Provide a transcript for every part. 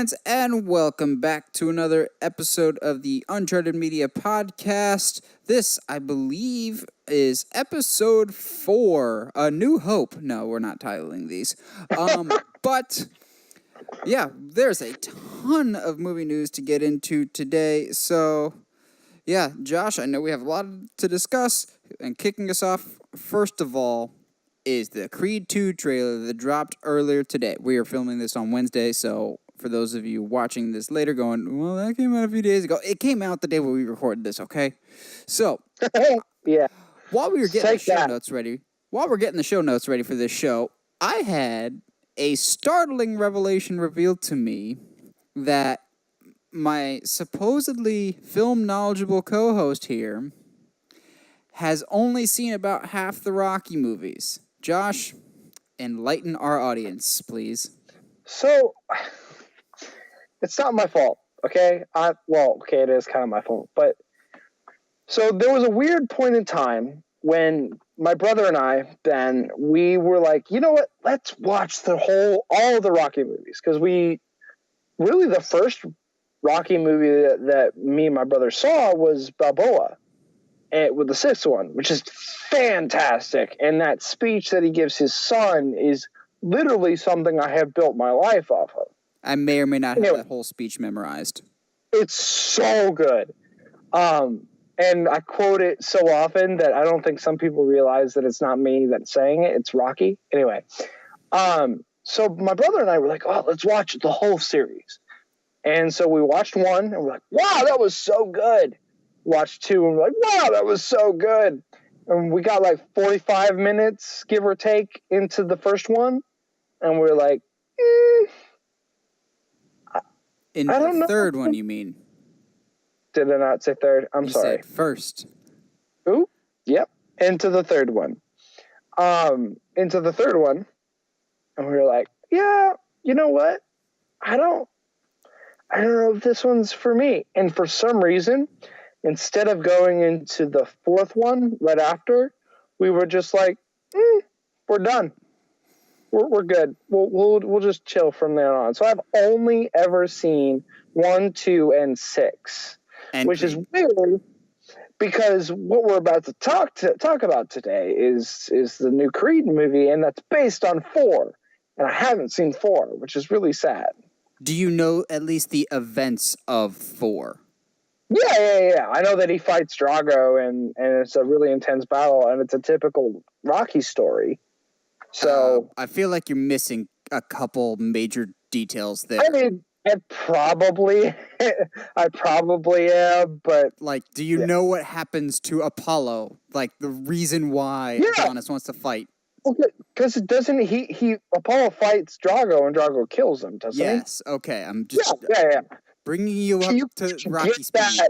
fans, and welcome back to another episode of the Uncharted Media Podcast. This, I believe, is episode 4, A New Hope. No, we're not titling these. But, yeah, there's a ton of movie news to get into today. So, yeah, Josh, I know we have a lot to discuss. And kicking us off, first of all, is the Creed 2 trailer that dropped earlier today. We are filming this on Wednesday, so for those of you watching this later going, well, that came out a few days ago. It came out the day when we recorded this, okay? So, yeah. While we're getting the show notes ready for this show, I had a startling revelation revealed to me that my supposedly film-knowledgeable co-host here has only seen about half the Rocky movies. Josh, enlighten our audience, please. So, it's not my fault, okay? It is kind of my fault. But, so there was a weird point in time when my brother and I, Ben, we were like, you know what? Let's watch all of the Rocky movies. Because the first Rocky movie that me and my brother saw was Balboa. With the sixth one, which is fantastic. And that speech that he gives his son is literally something I have built my life off of. I may or may not have that whole speech memorized. It's so good. And I quote it so often that I don't think some people realize that it's not me that's saying it. It's Rocky. Anyway. So my brother and I were like, oh, let's watch the whole series. And so we watched 1 and we're like, wow, that was so good. Watched 2 and we're like, wow, that was so good. And we got like 45 minutes, give or take, into the first one. And we're like, In I don't the know. third one, you mean? Did I not say third? I'm sorry. You said first. Ooh, yep. Into the third one. Into the third one. And we were like, yeah, you know what? I don't know if this one's for me. And for some reason, instead of going into the fourth one right after, we were just like, we're done. We're good. We'll just chill from there on. So I've only ever seen 1, 2, and 6, which is weird because what we're about to talk about today is the new Creed movie, and that's based on 4, and I haven't seen 4, which is really sad. Do you know at least the events of 4? Yeah. I know that he fights Drago, and it's a really intense battle, and it's a typical Rocky story. So I feel like you're missing a couple major details there. I mean, I probably am, but like, do you know what happens to Apollo? Like the reason why Adonis wants to fight? Because Apollo fights Drago and Drago kills him, doesn't he? Yes. Okay. I'm just bringing you up to Rocky speed.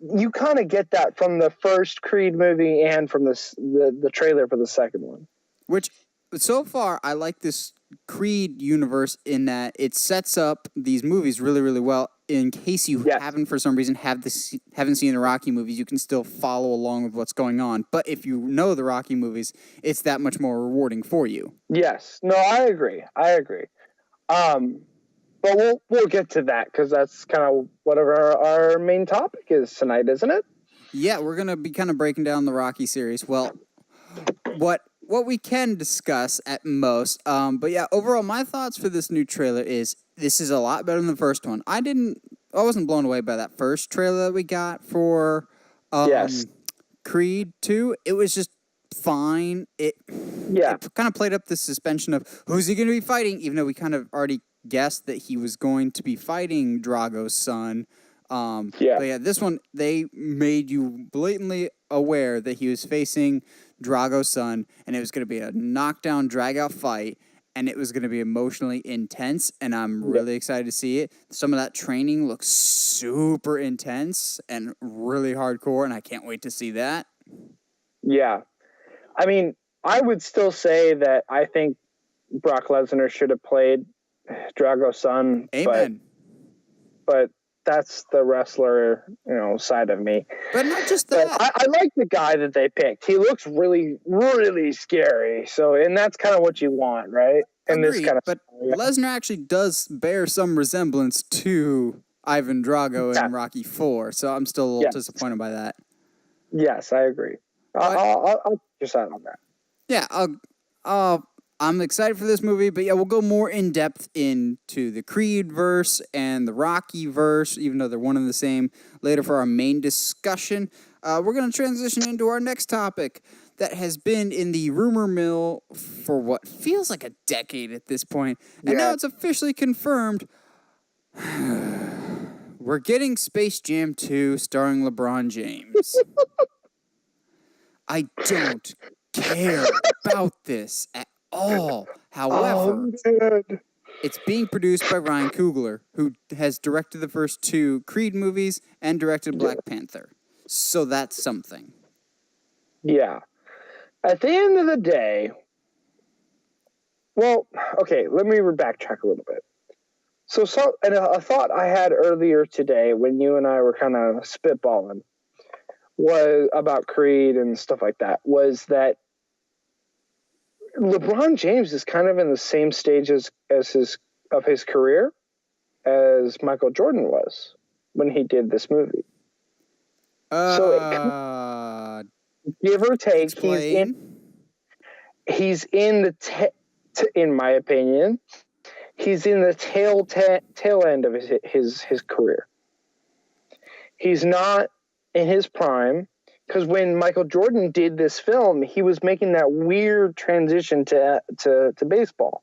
You kind of get that from the first Creed movie and from the trailer for the second one. Which, so far, I like this Creed universe in that it sets up these movies really, really well. In case you haven't, for some reason, haven't seen the Rocky movies, you can still follow along with what's going on. But if you know the Rocky movies, it's that much more rewarding for you. Yes. No, I agree. But we'll get to that because that's kind of whatever our main topic is tonight, isn't it? Yeah, we're going to be kind of breaking down the Rocky series. Well, what we can discuss at most. But yeah, overall, my thoughts for this new trailer is this is a lot better than the first one. I wasn't blown away by that first trailer that we got for Creed 2. It was just fine. It kind of played up the suspension of who's he going to be fighting, even though we kind of already guessed that he was going to be fighting Drago's son. But yeah, this one, they made you blatantly aware that he was facing Drago's son, and it was going to be a knockdown, drag-out fight, and it was going to be emotionally intense, and I'm really excited to see it. Some of that training looks super intense and really hardcore, and I can't wait to see that. Yeah. I mean, I would still say that I think Brock Lesnar should have played Drago's son. Amen. But that's the wrestler, side of me. But not just that. But I like the guy that they picked. He looks really, really scary. So, and that's kind of what you want, right? in this Agreed, kind of but scenario. Lesnar actually does bear some resemblance to Ivan Drago in Yeah. Rocky 4, so I'm still a little Yes. disappointed by that. Yes, I agree. But I'll take your side on that. yeah, I'm excited for this movie, but yeah, we'll go more in depth into the Creed verse and the Rocky verse, even though they're one and the same, later for our main discussion. We're going to transition into our next topic that has been in the rumor mill for what feels like a decade at this point, and now Yeah. it's officially confirmed. We're getting Space Jam 2 starring LeBron James. I don't care about this at all. However, Good. it's being produced by Ryan Coogler, who has directed the first 2 Creed movies and directed Black Panther. So that's something. Yeah. At the end of the day, well, okay, let me backtrack a little bit. So and a thought I had earlier today when you and I were kind of spitballing was about Creed and stuff like that, was that LeBron James is kind of in the same stage of his career as Michael Jordan was when he did this movie. So give or take, explain. he's in the in my opinion, he's in the tail end of his career. He's not in his prime, because when Michael Jordan did this film, he was making that weird transition to baseball.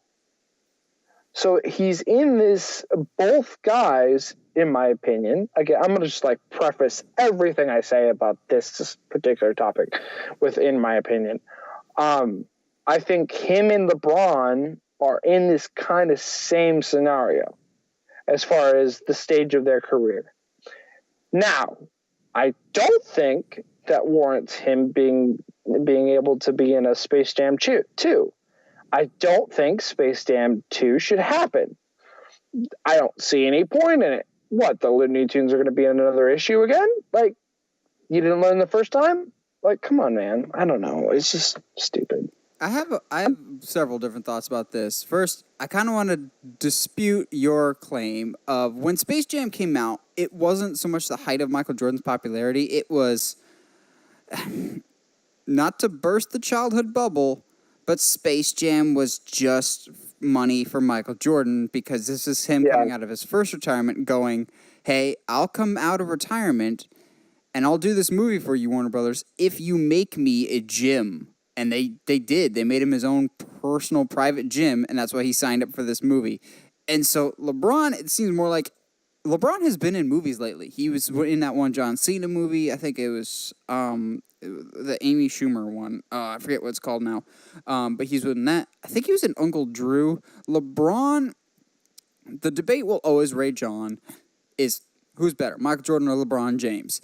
So he's in this, both guys, in my opinion, again, I'm going to just like preface everything I say about this particular topic with in my opinion. I think him and LeBron are in this kind of same scenario as far as the stage of their career. Now, I don't think that warrants him being able to be in a Space Jam 2. I don't think Space Jam 2 should happen. I don't see any point in it. What, the Looney Tunes are going to be in another issue again? Like, you didn't learn the first time? Like, come on, man. I don't know. It's just stupid. I have several different thoughts about this. First, I kind of want to dispute your claim of when Space Jam came out, it wasn't so much the height of Michael Jordan's popularity. It was, not to burst the childhood bubble, but Space Jam was just money for Michael Jordan because this is him coming out of his first retirement going, hey, I'll come out of retirement and I'll do this movie for you, Warner Brothers, if you make me a gym. And they did. They made him his own personal private gym, and that's why he signed up for this movie. And so LeBron, it seems more like LeBron has been in movies lately. He was in that one John Cena movie. I think it was the Amy Schumer one. I forget what it's called now. But he's in that. I think he was in Uncle Drew. LeBron, the debate will always rage on is who's better, Michael Jordan or LeBron James?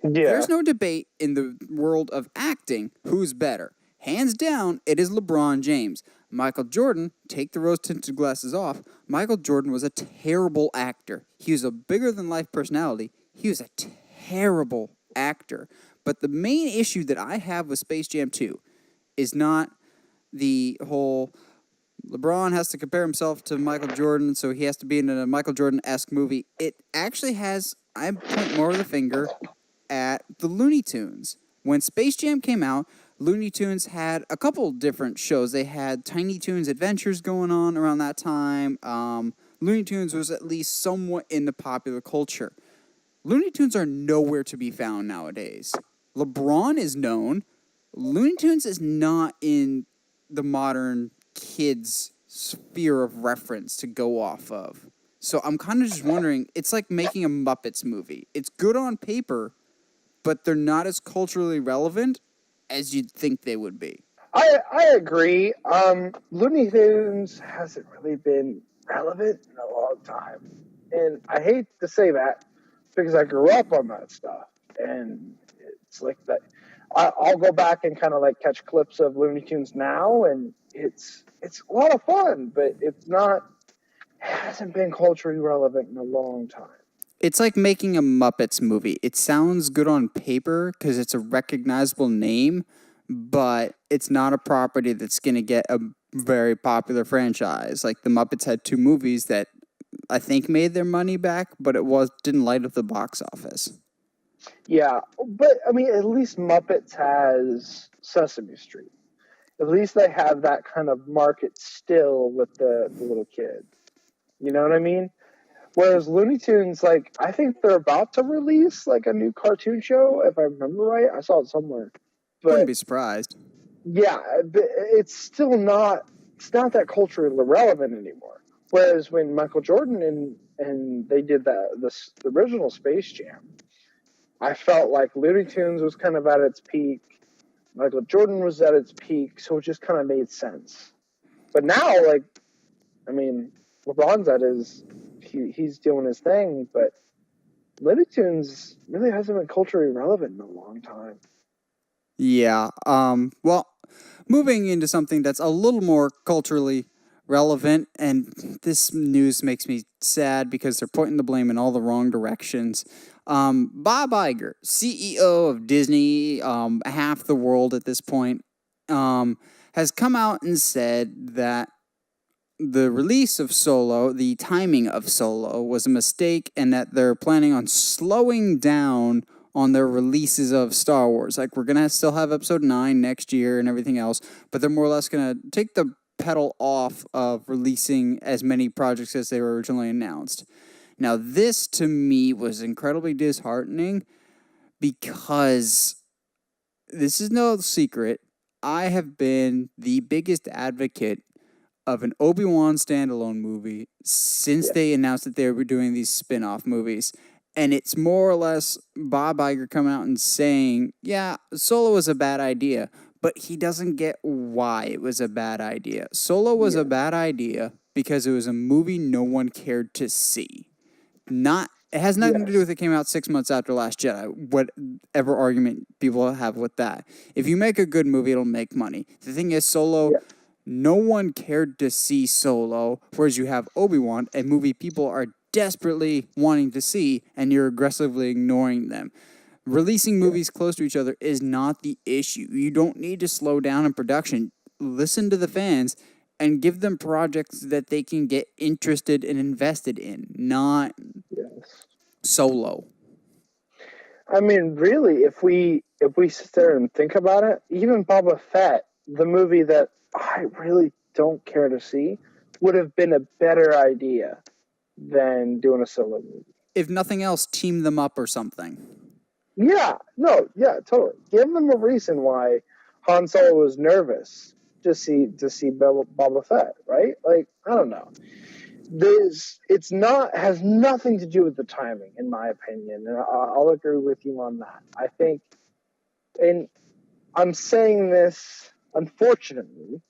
Yeah. There's no debate in the world of acting who's better. Hands down, it is LeBron James. Michael Jordan, take the rose-tinted glasses off. Michael Jordan was a terrible actor. He was a bigger-than-life personality. He was a terrible actor. But the main issue that I have with Space Jam 2 is not the whole LeBron has to compare himself to Michael Jordan, so he has to be in a Michael Jordan-esque movie. It actually has, I point more of the finger at the Looney Tunes. When Space Jam came out, Looney Tunes had a couple different shows. They had Tiny Toons Adventures going on around that time. Looney Tunes was at least somewhat in the popular culture. Looney Tunes are nowhere to be found nowadays. LeBron is known. Looney Tunes is not in the modern kids' sphere of reference to go off of. So I'm kind of just wondering, it's like making a Muppets movie. It's good on paper, but they're not as culturally relevant as you'd think they would be. I agree. Looney Tunes hasn't really been relevant in a long time. And I hate to say that because I grew up on that stuff. And it's like that. I'll go back and kind of like catch clips of Looney Tunes now, and it's a lot of fun, but it hasn't been culturally relevant in a long time. It's like making a Muppets movie. It sounds good on paper because it's a recognizable name, but it's not a property that's going to get a very popular franchise. Like the Muppets had 2 movies that I think made their money back, but it didn't light up the box office. Yeah, but I mean, at least Muppets has Sesame Street. At least they have that kind of market still with the little kids. You know what I mean? Whereas Looney Tunes, like, I think they're about to release like a new cartoon show, if I remember right. I saw it somewhere. Wouldn't But be surprised. yeah, but it's still it's not that culturally relevant anymore. Whereas when Michael Jordan and they did the original Space Jam, I felt like Looney Tunes was kind of at its peak. Michael Jordan was at its peak, so it just kind of made sense. But now, like, I mean, LeBron's he's doing his thing, but Looney Tunes really hasn't been culturally relevant in a long time. Yeah. Well, moving into something that's a little more culturally relevant, and this news makes me sad because they're pointing the blame in all the wrong directions. Bob Iger, CEO of Disney, half the world at this point, has come out and said that the release of Solo, the timing of Solo, was a mistake, and that they're planning on slowing down on their releases of Star Wars. Like, we're going to still have Episode 9 next year and everything else, but they're more or less going to take the pedal off of releasing as many projects as they were originally announced. Now, this to me was incredibly disheartening because this is no secret. I have been the biggest advocate of an Obi-Wan standalone movie since they announced that they were doing these spin-off movies. And it's more or less Bob Iger coming out and saying, yeah, Solo was a bad idea, but he doesn't get why it was a bad idea. Solo was a bad idea because it was a movie no one cared to see. It has nothing to do with it came out 6 months after Last Jedi, whatever argument people have with that. If you make a good movie, it'll make money. The thing is, Solo... Yeah. No one cared to see Solo, whereas you have Obi-Wan, a movie people are desperately wanting to see, and you're aggressively ignoring them. Releasing movies close to each other is not the issue. You don't need to slow down in production. Listen to the fans and give them projects that they can get interested and invested in, not Solo. I mean, really, if we sit there and think about it, even Boba Fett, the movie that I really don't care to see, would have been a better idea than doing a Solo movie. If nothing else, team them up or something. Yeah, totally. Give them a reason why Han Solo was nervous to see Boba Fett, right? Like, I don't know. Has nothing to do with the timing, in my opinion, and I'll agree with you on that. I think, and I'm saying this unfortunately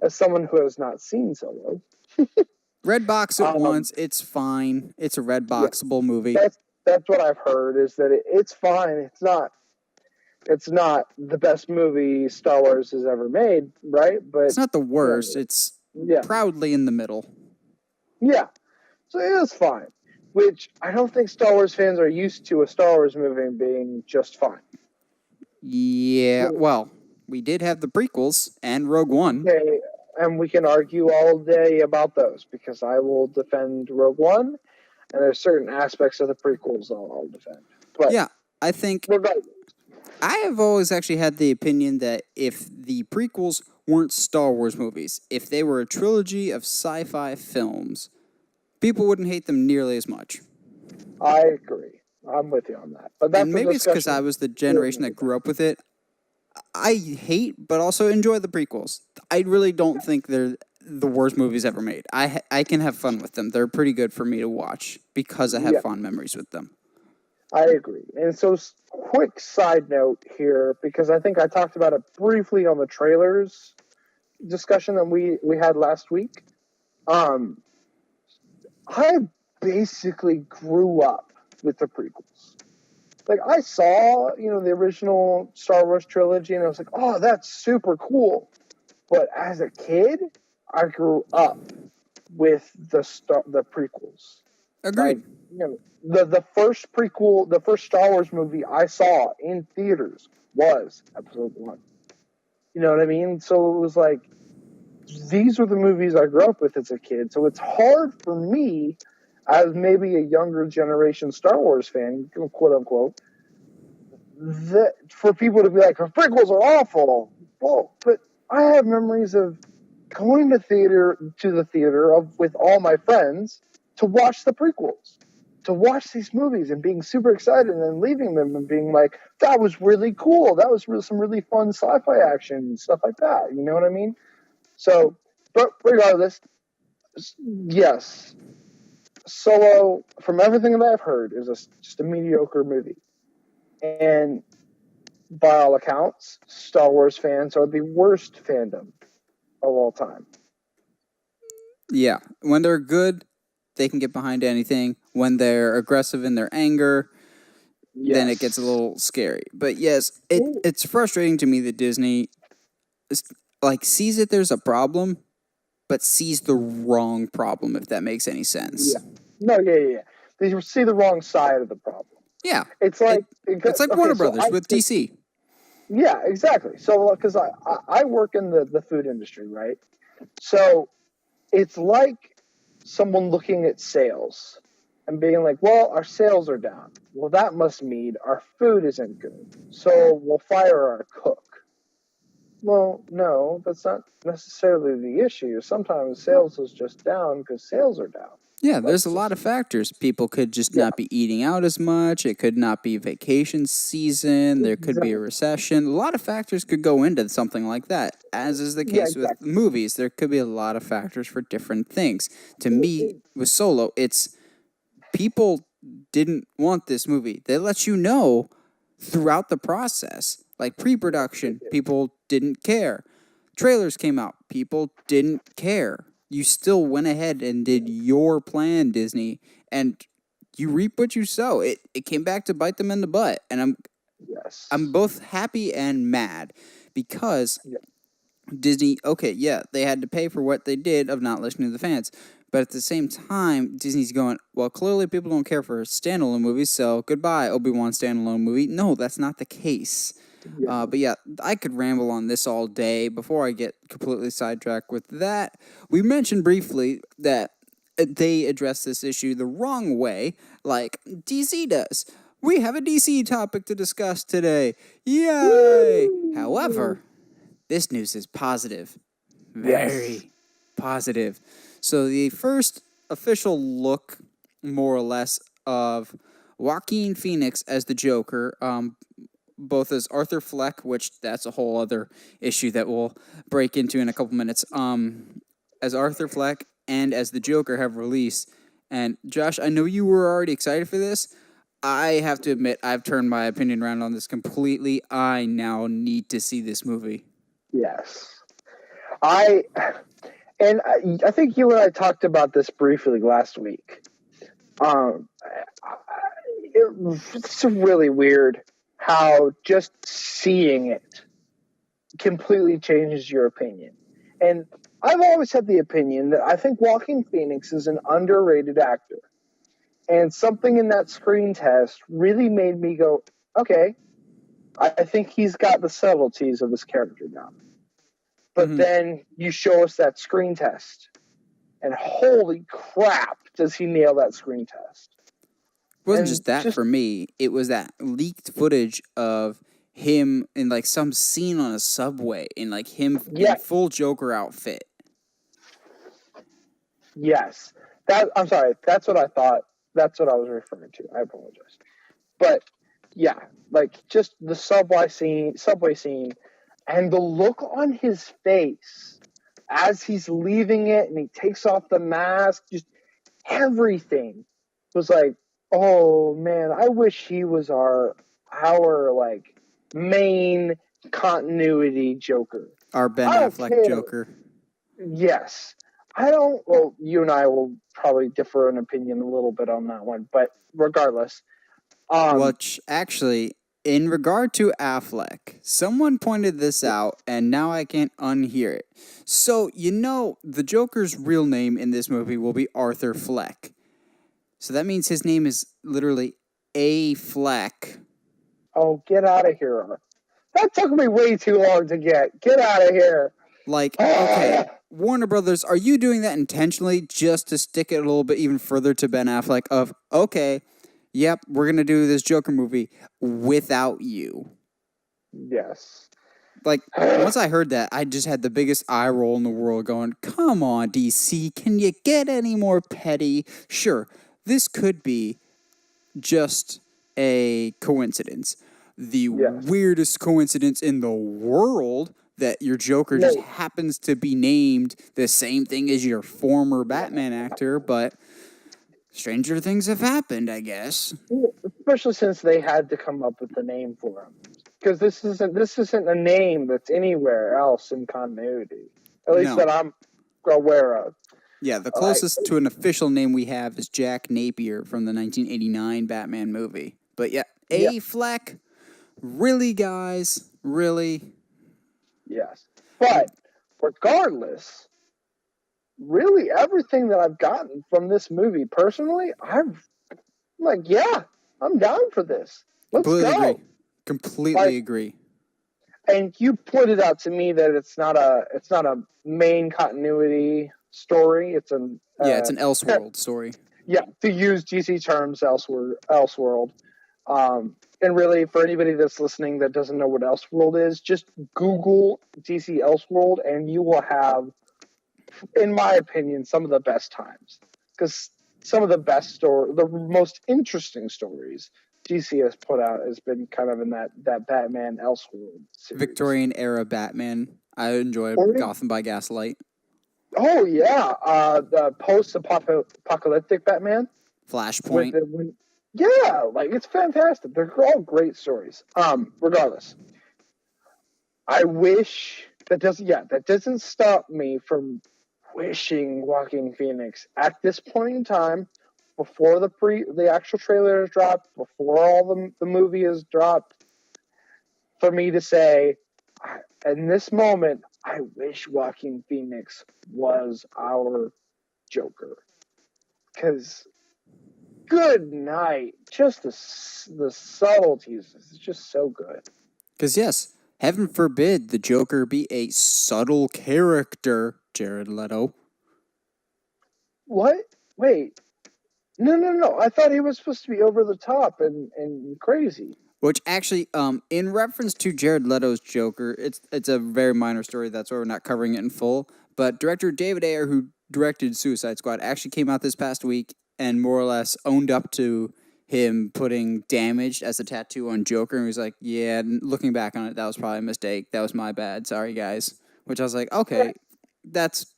as someone who has not seen Solo. Red box it once, it's fine. It's a red boxable movie. That's what I've heard, is that it's fine. It's not the best movie Star Wars has ever made, right? But it's not the worst. It's proudly in the middle. Yeah. So it was fine, which I don't think Star Wars fans are used to a Star Wars movie being just fine. Yeah, well, we did have the prequels and Rogue One. Okay, and we can argue all day about those, because I will defend Rogue One, and there's certain aspects of the prequels I'll defend. But yeah, I think I have always actually had the opinion that if the prequels weren't Star Wars movies, if they were a trilogy of sci-fi films, people wouldn't hate them nearly as much. I agree. I'm with you on that. But that's, and maybe it's because I was the generation that grew up with it. I hate, but also enjoy the prequels. I really don't think they're the worst movies ever made. I can have fun with them. They're pretty good for me to watch because I have fond memories with them. I agree. And so, quick side note here, because I think I talked about it briefly on the trailers discussion that we had last week. I basically grew up with the prequels. Like, I saw, the original Star Wars trilogy, and I was like, oh, that's super cool. But as a kid, I grew up with the prequels. Agreed. The first prequel, the first Star Wars movie I saw in theaters was Episode 1. You know what I mean? So it was like, these were the movies I grew up with as a kid. So it's hard for me, as maybe a younger generation Star Wars fan, quote unquote, that for people to be like, the prequels are awful. Well, but I have memories of going to the theater with all my friends to watch the prequels, to watch these movies and being super excited, and then leaving them and being like, that was really cool. That was some really fun sci-fi action and stuff like that. You know what I mean? So, but regardless, yes, Solo, from everything that I've heard, is just a mediocre movie. And by all accounts, Star Wars fans are the worst fandom of all time. Yeah, when they're good, they can get behind anything. When they're aggressive in their anger, then it gets a Yes. little scary. But yes, it's frustrating to me that Disney like sees that there's a problem, but sees the wrong problem. If that makes any sense. Yeah. No, yeah. They see the wrong side of the problem. Yeah, It's like, it's like okay, Warner so Brothers with DC. yeah, exactly. So, because I work in the food industry, right? So it's like someone looking at sales and being like, well, our sales are down. Well, that must mean our food isn't good. So we'll fire our cook. Well, no, that's not necessarily the issue. Sometimes sales is just down because sales are down. Yeah, there's a That's lot just, of factors. People could just yeah, not be eating out as much. It could not be vacation season. There could be a exactly. recession. A lot of factors could go into something like that. As is the Yeah, case with exactly. movies, there could be a lot of factors for different things. To me, with Solo, it's people didn't want this movie. They let you know throughout the process. Like pre production, people didn't care. Trailers came out, people didn't care. You still went ahead and did your plan, Disney, and you reap what you sow. It came back to bite them in the butt. And I'm Yes. both happy and mad because Yeah. Disney, okay, yeah, they had to pay for what they did of not listening to the fans. But at the same time, Disney's going, well, clearly people don't care for standalone movies, so goodbye, Obi-Wan standalone movie. No, that's not the case. Yeah. But yeah, I could ramble on this all day before I get completely sidetracked with that. We mentioned briefly that they address this issue the wrong way, like DC does. We have a DC topic to discuss today. Yay! Woo! However, this news is positive. Yes. Very positive. So, the first official look, more or less, of Joaquin Phoenix as the Joker, both as Arthur Fleck, which that's a whole other issue that we'll break into in a couple minutes, as Arthur Fleck and as the Joker have released. And Josh, I know you were already excited for this. I have to admit, I've turned my opinion around on this completely. I now need to see this movie. Yes. I and I think you and I talked about this briefly last week. Um, it's really weird how just seeing it completely changes your opinion. And I've always had the opinion that I think Joaquin Phoenix is an underrated actor. And something in that screen test really made me go, okay, I think he's got the subtleties of this character down. But then you show us that screen test, and holy crap, does he nail that screen test? It wasn't And just that just, for me. It was that leaked footage of him in like some scene on a subway in like him in yeah, full Joker outfit. yes. I'm sorry, that's what I thought. That's what I was referring to. I apologize. But yeah, like just the subway scene, and the look on his face as he's leaving it and he takes off the mask, just everything was like, oh man, I wish he was our like main continuity Joker. Our Ben I don't Affleck care. Joker. Yes. I don't, well, you and I will probably differ in opinion a little bit on that one, but regardless, Which actually, in regard to Affleck, someone pointed this out, and now I can't unhear it. So the Joker's real name in this movie will be Arthur Fleck. So that means his name is literally A. Fleck. oh, get out of here. That took me way too long to get. Get out of here. Like, okay, Warner Brothers, are you doing that intentionally just to stick it a little bit even further to Ben Affleck of, okay, yep, we're going to do this Joker movie without you? Yes. Like, once I heard that, I just had the biggest eye roll in the world going, come on, DC, can you get any more petty? Sure, this could be just a coincidence. The Yes. weirdest coincidence in the world that your Joker just happens to be named the same thing as your former Batman actor, but stranger things have happened, I guess. Especially since they had to come up with a name for him. Because this isn't a name that's anywhere else in continuity. At least that I'm aware of. Yeah, the closest to an official name we have is Jack Napier from the 1989 Batman movie. But yeah, Affleck, really, guys, really? Yes. But regardless, really everything that I've gotten from this movie personally, I'm down for this. Let's go. Completely agree. And you pointed out to me that it's not a main continuity story. It's an Elseworld story. Yeah, to use DC terms, Elseworld. And really, for anybody that's listening that doesn't know what Elseworld is, just Google DC Elseworld, and you will have, in my opinion, some of the best times. Because some of the most interesting stories DC has put out has been kind of in that Batman Elseworld series. Victorian era Batman. I enjoy Gotham by Gaslight. Oh yeah, the post-apocalyptic Batman. Flashpoint. It's fantastic. They're all great stories. Regardless, I wish that doesn't stop me from wishing Joaquin Phoenix at this point in time, before the actual trailer is dropped, before all the movie is dropped, for me to say, in this moment, I wish Joaquin Phoenix was our Joker. Because, good night. Just the subtleties is just so good. Because, yes, heaven forbid the Joker be a subtle character, Jared Leto. What? Wait. No. I thought he was supposed to be over the top and crazy. Which actually, in reference to Jared Leto's Joker, it's a very minor story. That's why we're not covering it in full. But director David Ayer, who directed Suicide Squad, actually came out this past week and more or less owned up to him putting damaged as a tattoo on Joker. And he was like, yeah, looking back on it, that was probably a mistake. That was my bad. Sorry, guys. Which I was like, okay, that's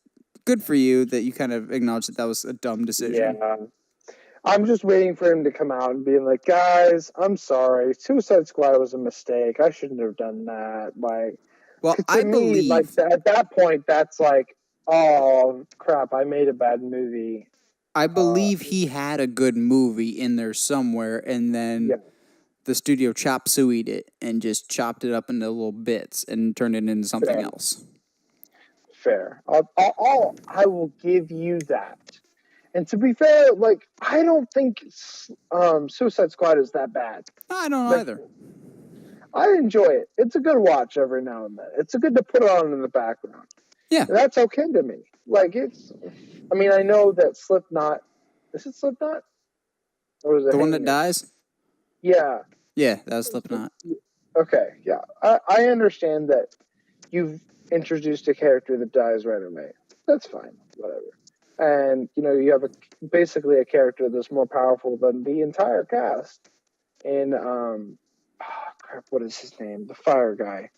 good for you that you kind of acknowledged that was a dumb decision. Yeah. I'm just waiting for him to come out and be like, guys, I'm sorry. Suicide Squad was a mistake. I shouldn't have done that. Believe... at that point, that's like, oh, crap, I made a bad movie. I believe he had a good movie in there somewhere, and then the studio chop sueyed it and just chopped it up into little bits and turned it into something else. Fair. I will give you that. And to be fair, I don't think Suicide Squad is that bad. I don't either. I enjoy it. It's a good watch every now and then. It's good to put on in the background. Yeah. And that's okay to me. I know that Slipknot... Is it Slipknot? Or is it the one that dies? Yeah. Yeah, that was Slipknot. Okay, yeah. I understand that you've introduced a character that dies right away. That's fine. Whatever. And, you have basically a character that's more powerful than the entire cast. In, what is his name? The fire guy.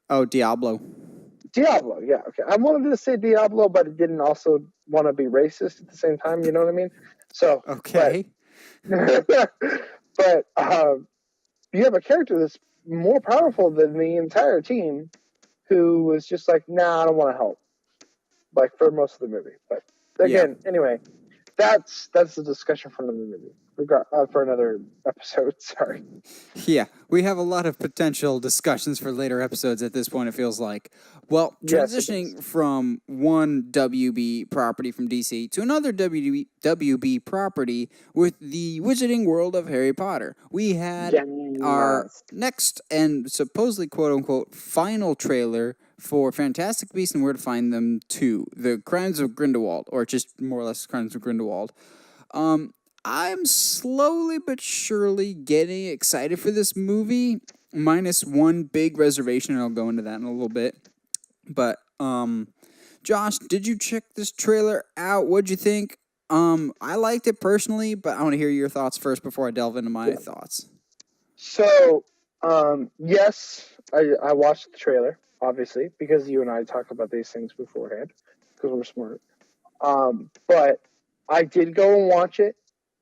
Oh, Diablo. Diablo, yeah, okay. I wanted to say Diablo, but it didn't also want to be racist at the same time, you know what I mean? So, okay. But you have a character that's more powerful than the entire team who was just like, nah, I don't want to help. For most of the movie. But again, anyway, that's the discussion from the movie. for another episode. Sorry. Yeah, we have a lot of potential discussions for later episodes at this point, it feels like. Well, Yes, it is. transitioning from one WB property from DC to another WB property with the Wizarding World of Harry Potter, we had our Yes. next and supposedly quote unquote final trailer for Fantastic Beasts and Where to Find Them 2, The Crimes of Grindelwald, or just more or less Crimes of Grindelwald. I'm slowly but surely getting excited for this movie, minus one big reservation, and I'll go into that in a little bit. But Josh, did you check this trailer out? What'd you think? I liked it personally, but I want to hear your thoughts first before I delve into my thoughts. So, yes, I watched the trailer, obviously, because you and I talk about these things beforehand, because we're smart. But I did go and watch it.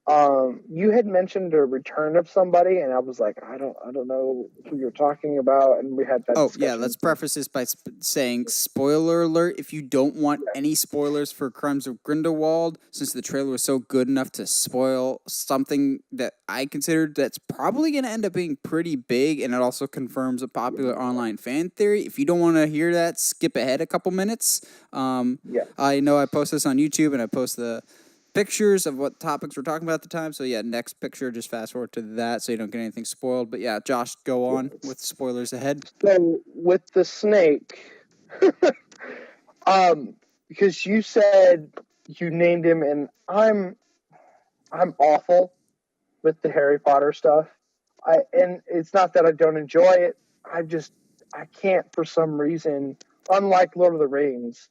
You had mentioned a return of somebody, and I was like, I don't know who you're talking about, and we had that. Oh, discussion. yeah, let's preface this by saying spoiler alert. If you don't want any spoilers for Crimes of Grindelwald, since the trailer was so good enough to spoil something that I considered that's probably going to end up being pretty big, and it also confirms a popular online fan theory. If you don't want to hear that, skip ahead a couple minutes. I know I post this on YouTube, and I post the pictures of what topics we're talking about at the time. So yeah, next picture, just fast forward to that so you don't get anything spoiled. But yeah, Josh, go on with spoilers ahead. So with the snake, because you said you named him, and I'm awful with the Harry Potter stuff. And it's not that I don't enjoy it. I can't for some reason, unlike Lord of the Rings,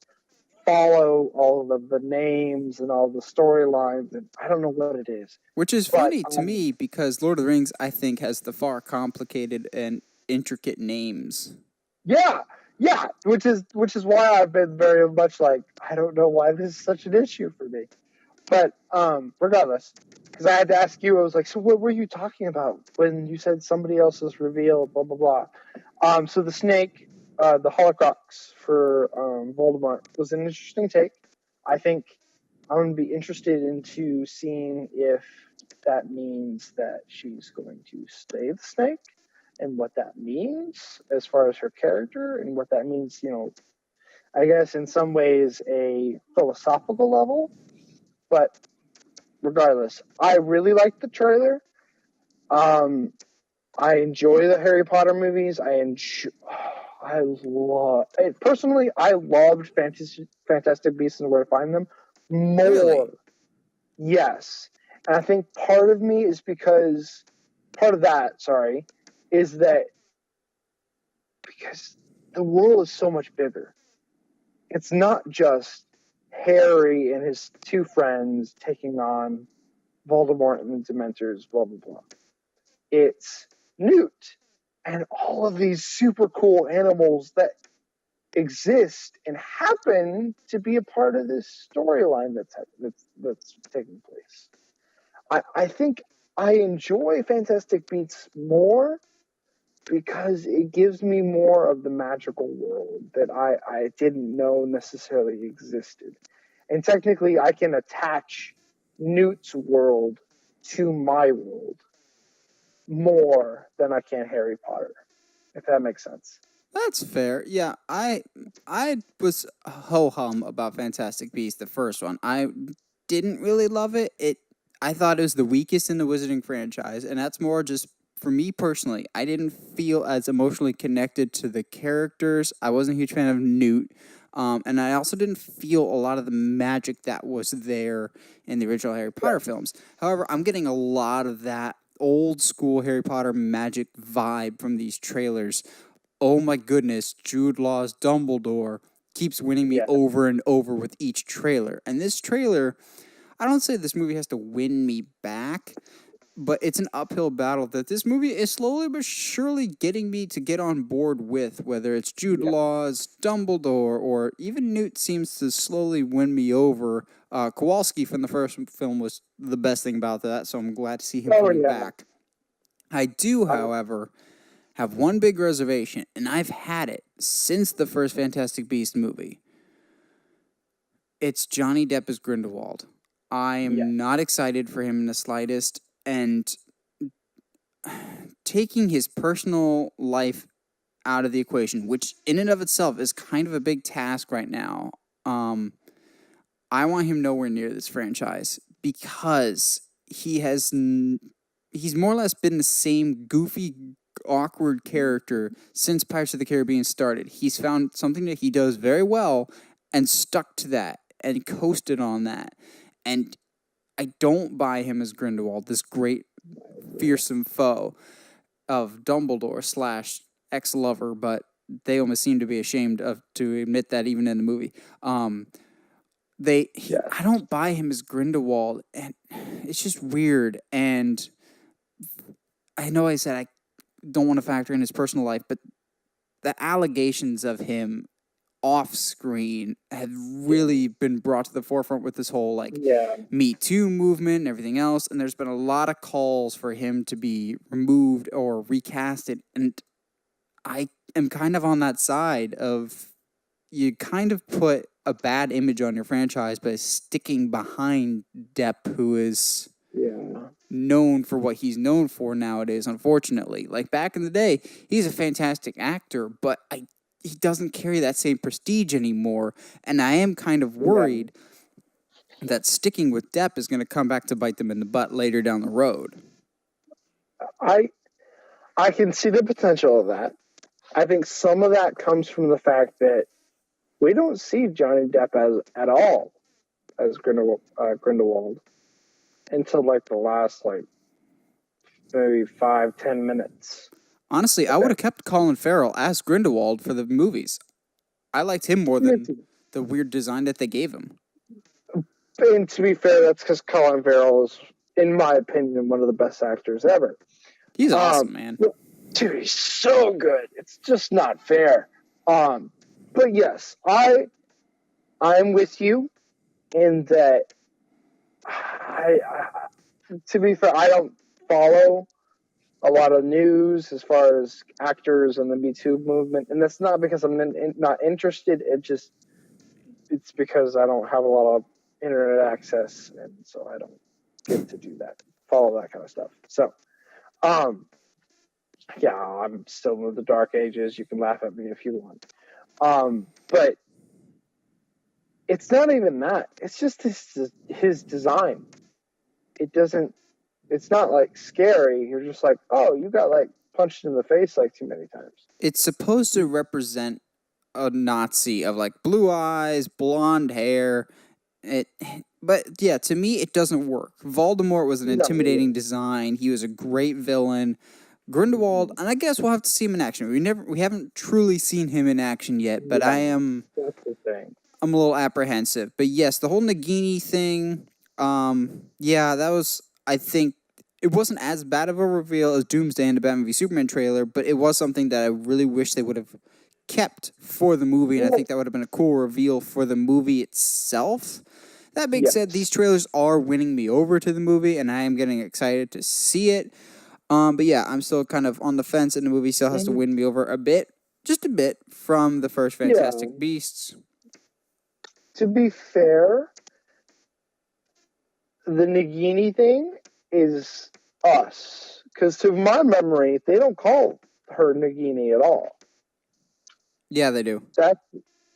follow all of the names and all the storylines, and I don't know what it is. Which is funny to me because Lord of the Rings, I think, has the far complicated and intricate names. Yeah, which is why I've been very much like, I don't know why this is such an issue for me. But regardless, because I had to ask you, I was like, so what were you talking about when you said somebody else's reveal, blah blah blah. So the snake, the Horcrux for Voldemort was an interesting take. I think I'm going to be interested into seeing if that means that she's going to slay the snake, and what that means as far as her character, and what that means, I guess in some ways a philosophical level. But regardless, I really like the trailer. I enjoy the Harry Potter movies. I loved Fantastic Beasts and Where to Find Them more. Really? Yes. And I think part of that is that because the world is so much bigger. It's not just Harry and his two friends taking on Voldemort and the Dementors, blah, blah, blah. It's Newt and all of these super cool animals that exist and happen to be a part of this storyline that's taking place. I think I enjoy Fantastic Beasts more because it gives me more of the magical world that I didn't know necessarily existed. And technically, I can attach Newt's world to my world more than I can Harry Potter, if that makes sense. That's fair. Yeah, I was ho-hum about Fantastic Beasts, the first one. I didn't really love it. I thought it was the weakest in the Wizarding franchise, and that's more just for me personally. I didn't feel as emotionally connected to the characters. I wasn't a huge fan of Newt. And I also didn't feel a lot of the magic that was there in the original Harry Potter films. However, I'm getting a lot of that old school Harry Potter magic vibe from these trailers. Oh my goodness, Jude Law's Dumbledore keeps winning me over and over with each trailer. And this trailer, I don't say this movie has to win me back, but it's an uphill battle that this movie is slowly but surely getting me to get on board with, whether it's Jude Law's Dumbledore or even Newt seems to slowly win me over. Kowalski from the first film was the best thing about that, so I'm glad to see him coming back. I do, however, have one big reservation, and I've had it since the first Fantastic Beasts movie. It's Johnny Depp as Grindelwald. I am not excited for him in the slightest. and taking his personal life out of the equation, which in and of itself is kind of a big task right now. I want him nowhere near this franchise because he's more or less been the same goofy, awkward character since Pirates of the Caribbean started. He's found something that he does very well and stuck to that and coasted on that. And I don't buy him as Grindelwald, this great, fearsome foe of Dumbledore slash ex-lover, but they almost seem to be ashamed of to admit that even in the movie. I don't buy him as Grindelwald, and it's just weird. And I know I said I don't want to factor in his personal life, but the allegations of him off screen have really been brought to the forefront with this whole Me Too movement and everything else. And there's been a lot of calls for him to be removed or recasted. And I am kind of on that side of you kind of put a bad image on your franchise by sticking behind Depp, who is known for what he's known for nowadays, unfortunately. Like back in the day, he's a fantastic actor, but he doesn't carry that same prestige anymore. And I am kind of worried that sticking with Depp is going to come back to bite them in the butt later down the road. I can see the potential of that. I think some of that comes from the fact that we don't see Johnny Depp at all as Grindelwald until like the last maybe 5-10 minutes. Honestly, I would have kept Colin Farrell as Grindelwald for the movies. I liked him more than the weird design that they gave him. And to be fair, that's because Colin Farrell is, in my opinion, one of the best actors ever. He's awesome, man. Dude, he's so good. It's just not fair. But yes, I'm with you in that. To be fair, I don't follow a lot of news as far as actors and the Me Too movement, and that's not because I'm not interested. It's because I don't have a lot of internet access, and so I don't get to do that, follow that kind of stuff. So, yeah, I'm still in the dark ages. You can laugh at me if you want. But it's not even that. It's just his design. It's not like scary. You're just like, oh, you got punched in the face too many times. It's supposed to represent a Nazi of blue eyes, blonde hair. But yeah, to me, it doesn't work. Voldemort was an intimidating design. He was a great villain. Grindelwald, and I guess we'll have to see him in action. We haven't truly seen him in action yet, but I'm a little apprehensive. But yes, the whole Nagini thing, that was, I think, it wasn't as bad of a reveal as Doomsday in the Batman v Superman trailer, but it was something that I really wish they would have kept for the movie, and I think that would have been a cool reveal for the movie itself. That being said, these trailers are winning me over to the movie, and I am getting excited to see it. But yeah, I'm still kind of on the fence, and the movie still has to win me over a bit, just a bit, from the first Fantastic Beasts. To be fair, the Nagini thing is us. Because to my memory, they don't call her Nagini at all. Yeah, they do.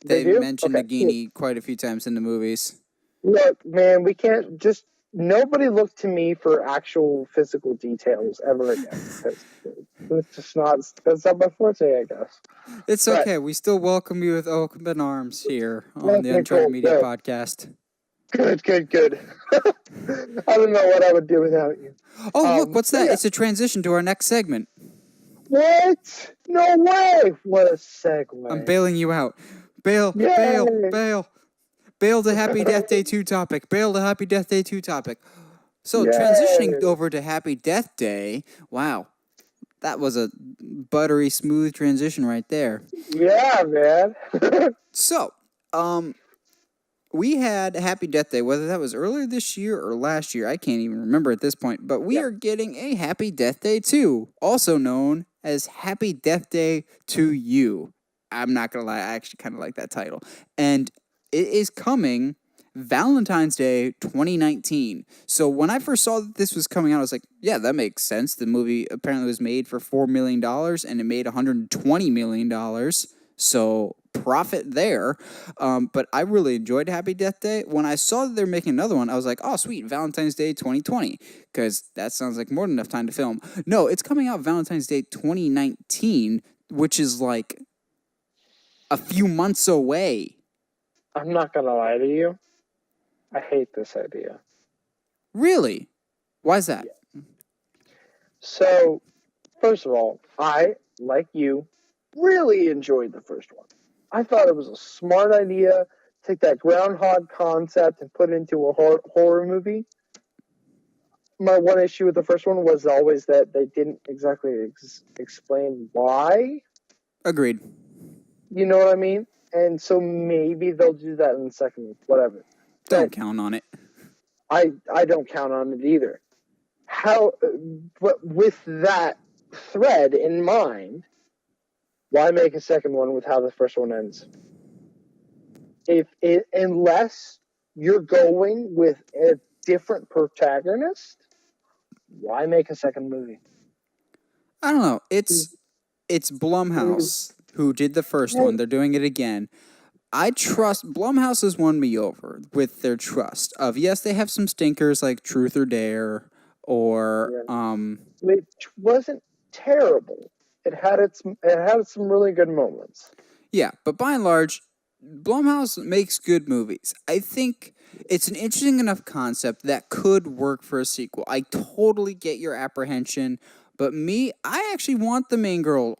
They mention Nagini quite a few times in the movies. Look, man, we can't just... Nobody look to me for actual physical details ever again. It's just not... That's not my forte, I guess. It's okay. We still welcome you with open arms here on the Uncharted Media Podcast. Good. I don't know what I would do without you. Oh, look, what's that? Yeah. It's a transition to our next segment. What? No way! What a segue. I'm bailing you out. Bail to Happy Death Day 2 topic. So, transitioning over to Happy Death Day, wow. That was a buttery smooth transition right there. Yeah, man. So, we had Happy Death Day, whether that was earlier this year or last year, I can't even remember at this point, but we are getting a Happy Death Day 2, also known as Happy Death Day to You. I'm not going to lie, I actually kind of like that title. And it is coming Valentine's Day 2019. So when I first saw that this was coming out, I was like, yeah, that makes sense. The movie apparently was made for $4 million and it made $120 million. So profit there. But I really enjoyed Happy Death Day. When I saw that they're making another one, I was like, oh, sweet, Valentine's Day 2020. Because that sounds like more than enough time to film. No, it's coming out Valentine's Day 2019, which is like a few months away. I'm not going to lie to you. I hate this idea. Really? Why is that? Yeah. So, first of all, I, like you, really enjoyed the first one. I thought it was a smart idea. Take that groundhog concept and put it into a horror movie. My one issue with the first one was always that they didn't exactly explain why. Agreed. You know what I mean? And so maybe they'll do that in the second one. Whatever. Don't count on it. I don't count on it either. But with that thread in mind, why make a second one with how the first one ends? Unless you're going with a different protagonist, why make a second movie? I don't know. It's Blumhouse who did the first one. They're doing it again. I trust Blumhouse has won me over with their trust of yes, they have some stinkers like Truth or Dare or which wasn't terrible. It had some really good moments. Yeah, but by and large, Blumhouse makes good movies. I think it's an interesting enough concept that could work for a sequel. I totally get your apprehension, but I actually want the main girl,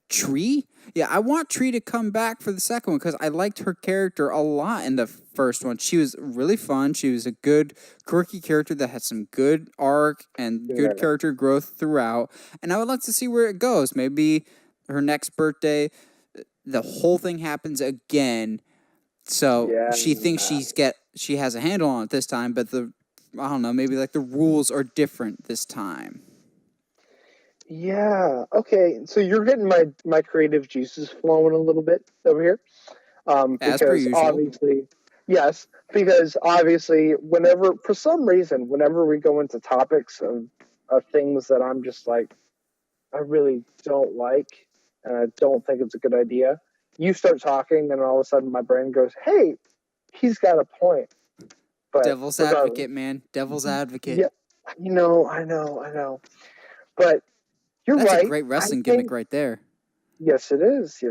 Tree. Yeah, I want Tree to come back for the second one because I liked her character a lot in the first one. She was really fun. She was a good, quirky character that had some good arc and good character growth throughout. And I would like to see where it goes. Maybe her next birthday, the whole thing happens again. So she thinks she has a handle on it this time, but I don't know, maybe like the rules are different this time. Yeah. Okay. So you're getting my creative juices flowing a little bit over here. As per usual. Because obviously, for some reason, whenever we go into topics of things that I'm just like, I really don't like, and I don't think it's a good idea, you start talking, and all of a sudden my brain goes, hey, he's got a point. But Devil's advocate, man. Devil's advocate. Yeah, I know. But you're That's right. That's a great wrestling gimmick right there. Yes, it is.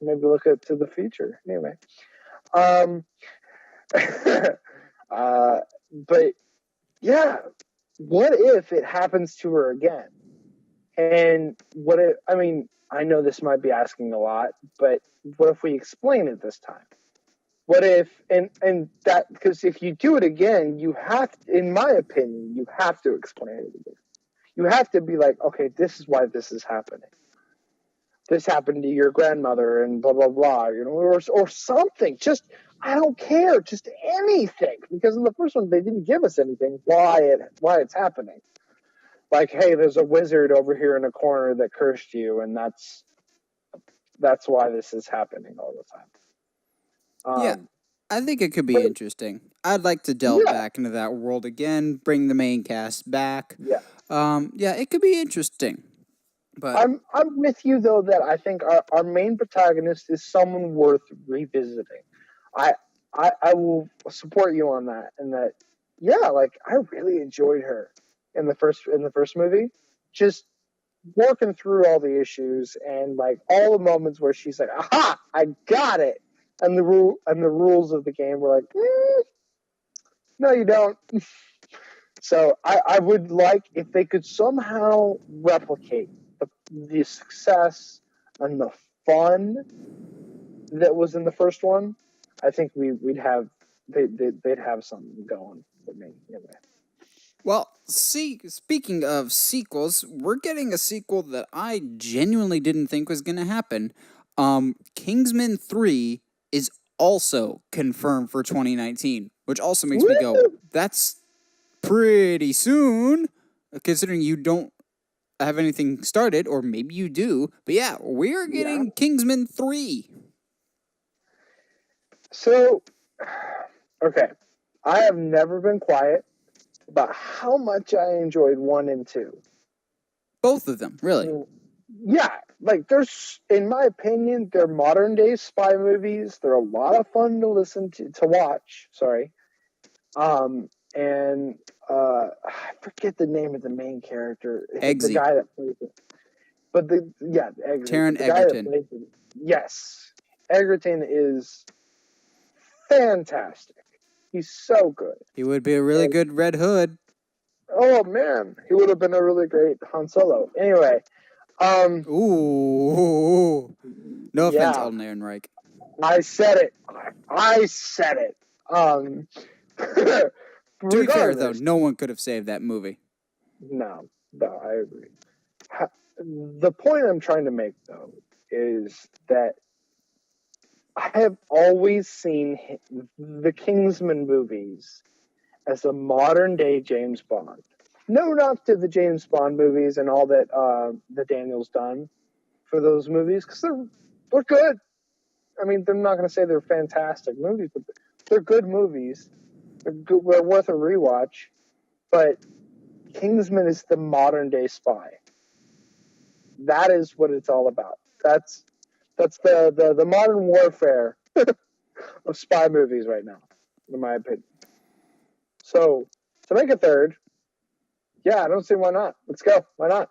Maybe look to the future. Anyway. But yeah, what if it happens to her again? And what if, I know this might be asking a lot, but what if we explain it this time? What if, and that, because if you do it again, you have, in my opinion, you have to explain it again. You have to be like, okay, this is why this is happening. This happened to your grandmother and blah, blah, blah, or something. Just, I don't care. Just anything. Because in the first one, they didn't give us anything why it's happening. Like, hey, there's a wizard over here in a corner that cursed you, and that's why this is happening all the time. Yeah, I think it could be interesting. I'd like to delve back into that world again, bring the main cast back. Yeah. It could be interesting. But I'm with you though that I think our main protagonist is someone worth revisiting. I will support you on that, and that I really enjoyed her in the first movie, just working through all the issues and like all the moments where she's like, aha, I got it, and the rules of the game were like, no, you don't. So I would like if they could somehow replicate the success and the fun that was in the first one. I think they'd have something going for me. Anyway. Well, speaking of sequels, we're getting a sequel that I genuinely didn't think was going to happen. Kingsman 3 is also confirmed for 2019, which also makes me go, that's pretty soon, considering you don't have anything started, or maybe you do. But yeah, we're getting Kingsman 3. So Okay. I have never been quiet about how much I enjoyed 1 and 2. Both of them, really. Yeah, like there's, in my opinion, they're modern day spy movies. They're a lot of fun to listen to watch. Sorry, and I forget the name of the main character, the Eggsy. guy that plays it. But Taron the guy that Egerton. plays it. Yes, Egerton is fantastic. He's so good. He would be a really good Red Hood. Oh man, he would have been a really great Han Solo. Anyway, Ooh. No offense, yeah, Alden Ehrenreich. I said it. I said it. To be fair, though, Regardless, no one could have saved that movie. no, I agree. The point I'm trying to make, though, is that I have always seen the Kingsman movies as a modern day James Bond. No knock to the James Bond movies and all that Daniel's done for those movies, because they're good. I mean, they're not going to say they're fantastic movies, but they're good movies. They're worth a rewatch. But Kingsman is the modern day spy. That is what it's all about. That's the modern warfare of spy movies right now, in my opinion. So to make a third, yeah, I don't see why not. Let's go. Why not?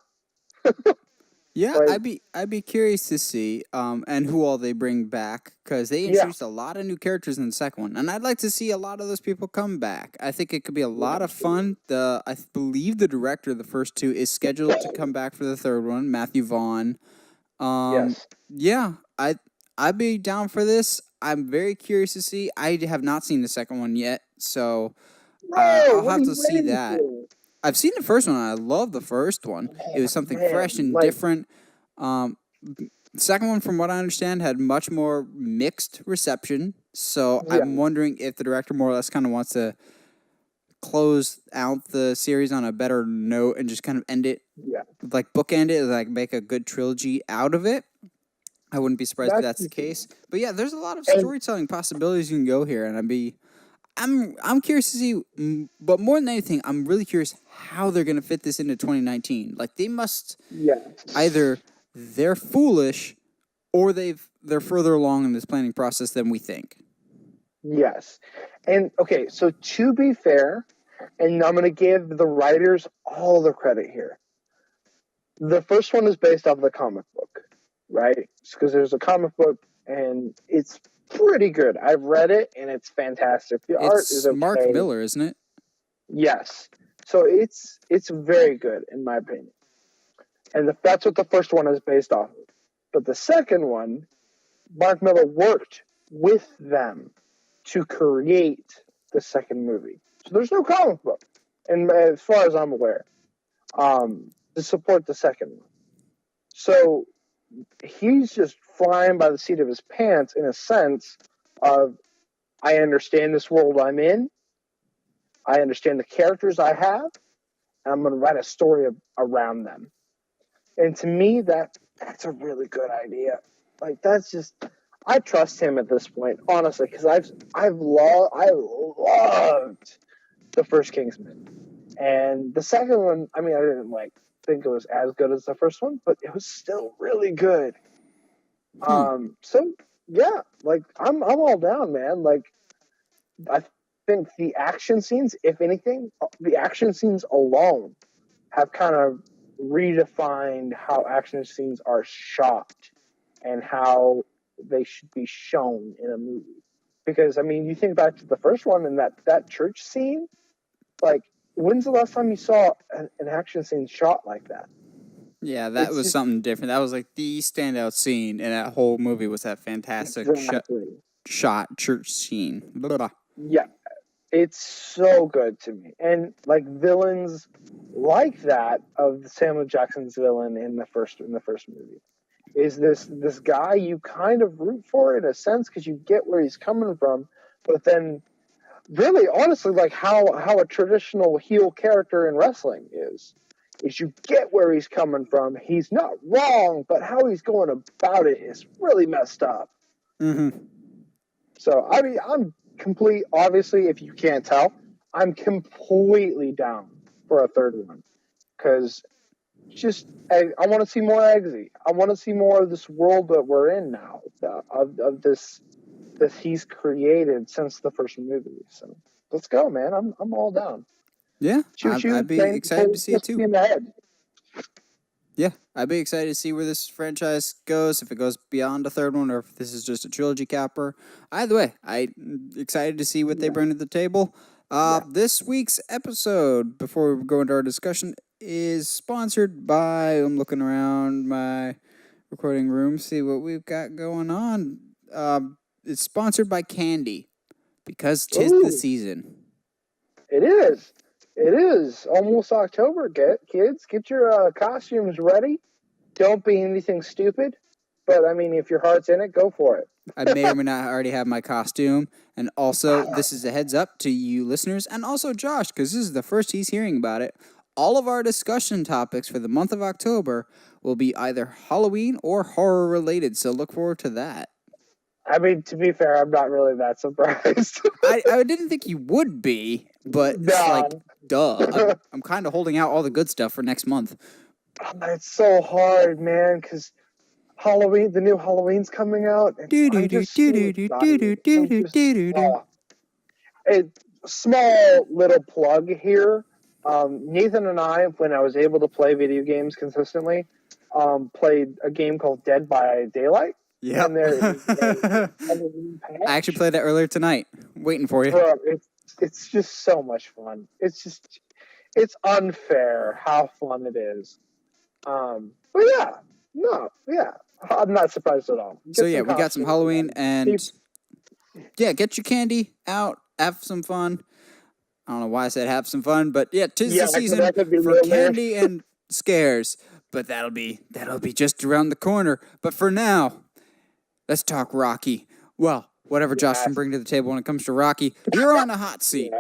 Yeah, Like, I'd be curious to see and who all they bring back, because they yeah, introduced a lot of new characters in the second one, and I'd like to see a lot of those people come back. I think it could be a lot of fun. I believe the director of the first two is scheduled to come back for the third one, Matthew Vaughn. yes. Yeah, I'd be down for this. I'm very curious to see. I have not seen the second one yet, so Bro, I'll what are have you to see waiting that. for? I've seen the first one. And I love the first one. It was something fresh Man, and like, different. Um, the second one, from what I understand, had much more mixed reception. So yeah, I'm wondering if the director more or less kind of wants to close out the series on a better note and just kind of end it, yeah. like bookend it, like make a good trilogy out of it. I wouldn't be surprised if That's that's the the thing. case. But yeah, there's a lot of And storytelling possibilities you can go here, and I'm curious to see. But more than anything, I'm really curious how they're going to fit this into 2019. Like they must yes, either they're foolish or they're further along in this planning process than we think. yes. And okay, so to be fair, and I'm going to give the writers all the credit here. The first one is based off the comic book, right? Because there's a comic book and it's pretty good. I've read it and it's fantastic. The art is It's Mark okay. Miller, isn't it? Yes. So it's very good in my opinion. And that's what the first one is based off of. But the second one, Mark Miller worked with them to create the second movie. So there's no comic book, and as far as I'm aware, to support the second one. So he's just flying by the seat of his pants in a sense of, I understand this world I'm in, I understand the characters I have, and I'm going to write a story around them. And to me, that's a really good idea. Like that's just, I trust him at this point, honestly, because I loved the first Kingsman, and the second one. I mean, I didn't think it was as good as the first one, but it was still really good. So yeah, like I'm all down, man. Like I think the action scenes, if anything, the action scenes alone have kind of redefined how action scenes are shot and how they should be shown in a movie. Because I mean, you think back to the first one and that church scene. Like, when's the last time you saw an action scene shot like that? Yeah, that was something different. That was like the standout scene in that whole movie was that fantastic shot church scene. Blah, blah. Yeah, it's so good to me. And like villains like that of Samuel Jackson's villain in the first movie is this guy you kind of root for in a sense because you get where he's coming from, but then really honestly like how a traditional heel character in wrestling is you get where he's coming from. He's not wrong, but how he's going about it is really messed up. Mm-hmm. So I mean, obviously, if you can't tell, I'm completely down for a third one. Because I want to see more Eggsy. I want to see more of this world that we're in now, of this he's created since the first movie. So let's go, man. I'm all down. Yeah, Choo choo, I'd be train excited to see it too. in the head. Yeah, I'd be excited to see where this franchise goes, if it goes beyond a third one or if this is just a trilogy capper. Either way, I'm excited to see what they bring to the table. This week's episode, before we go into our discussion, is sponsored by, I'm looking around my recording room, see what we've got going on. It's sponsored by Candy, because 'tis the season. It is. It is almost October. Kids, get your costumes ready. Don't be anything stupid. But I mean, if your heart's in it, go for it. I may or may not already have my costume. And also, this is a heads up to you listeners and also Josh, because this is the first he's hearing about it. All of our discussion topics for the month of October will be either Halloween or horror related. So look forward to that. I mean, to be fair, I'm not really that surprised. I didn't think you would be, but it's like, duh. I'm kind of holding out all the good stuff for next month. It's so hard, man, because Halloween, the new Halloween's coming out. A small little plug here. Nathan and I, when I was able to play video games consistently, played a game called Dead by Daylight. Yeah. I actually played that earlier tonight. Waiting for you. Bro, it's just so much fun. It's unfair how fun it is. But yeah, I'm not surprised at all. We got some Halloween and get your candy out, have some fun. I don't know why I said have some fun, but yeah, 'tis the season for candy and scares. But that'll be just around the corner. But for now, let's talk Rocky. Well, whatever Josh can bring to the table when it comes to Rocky, you're on a hot seat.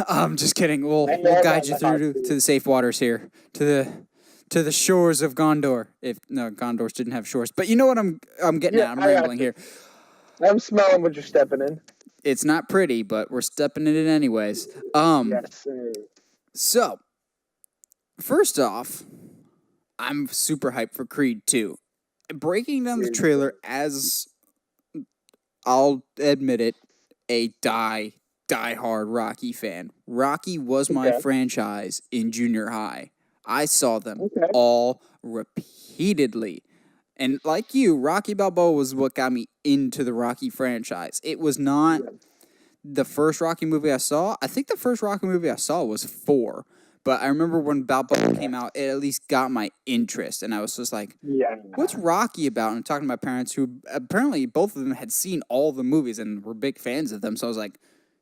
I'm just kidding. We'll guide you through to the safe waters here, to the shores of Gondor. Gondor didn't have shores, but you know what I'm getting at. I'm rambling here. I'm smelling what you're stepping in. It's not pretty, but we're stepping in it anyways. Yes. So, first off, I'm super hyped for Creed 2. Breaking down the trailer as, I'll admit it, a die-hard Rocky fan. Rocky was my franchise in junior high. I saw them all repeatedly. And like you, Rocky Balboa was what got me into the Rocky franchise. It was not the first Rocky movie I saw. I think the first Rocky movie I saw was 4. But I remember when Balboa came out, it at least got my interest. And I was just like, what's Rocky about? And I'm talking to my parents who apparently both of them had seen all the movies and were big fans of them. So I was like,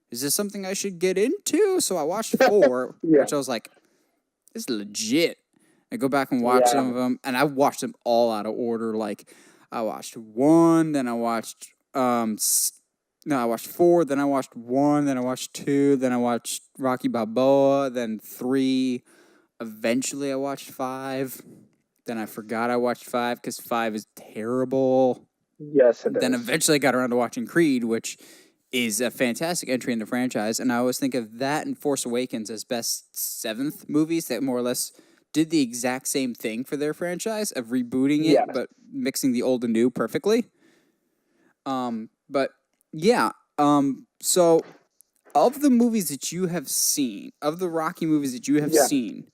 is this something I should get into? So I watched 4, which I was like, this is legit. I go back and watch some of them, and I watched them all out of order. Like, I watched 1, then I watched I watched 4, then I watched 1, then I watched 2, then I watched Rocky Balboa, then 3. Eventually, I watched 5. Then I forgot I watched 5 because 5 is terrible. Yes, it is. Then eventually I got around to watching Creed, which is a fantastic entry in the franchise, and I always think of that and Force Awakens as best 7th movies that more or less did the exact same thing for their franchise of rebooting it, but mixing the old and new perfectly. So of the movies that you have seen, of the Rocky movies that you have seen,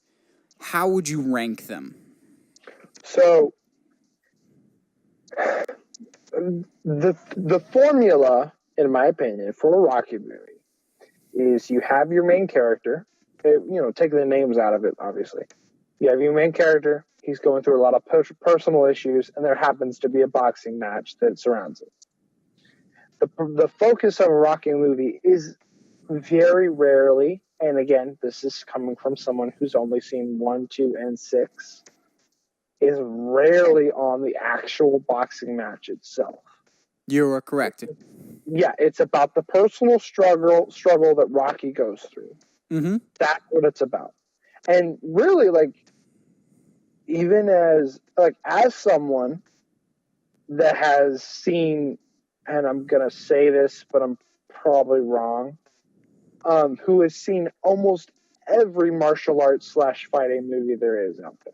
how would you rank them? So the formula, in my opinion, for a Rocky movie is you have your main character, taking the names out of it, obviously. You have your main character, he's going through a lot of personal issues, and there happens to be a boxing match that surrounds it. The focus of a Rocky movie is very rarely, and again, this is coming from someone who's only seen 1, 2, and 6, is rarely on the actual boxing match itself. You are correct. Yeah, it's about the personal struggle that Rocky goes through. Mm-hmm. That's what it's about. And really, even as someone that has seen, and I'm gonna say this, but I'm probably wrong, who has seen almost every martial arts / fighting movie there is out there.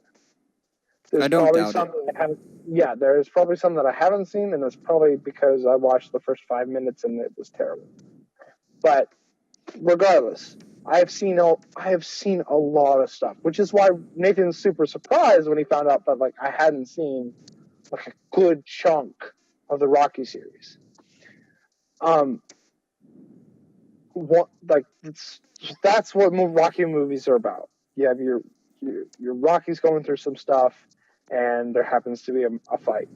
I There's don't probably doubt it. some that I haven't. Yeah, there's probably some that I haven't seen, and it's probably because I watched the first 5 minutes and it was terrible. But regardless, I have seen a lot of stuff, which is why Nathan's super surprised when he found out that like I hadn't seen like a good chunk of the Rocky series. What like that's what Rocky movies are about. You have your Rocky's going through some stuff, and there happens to be a fight,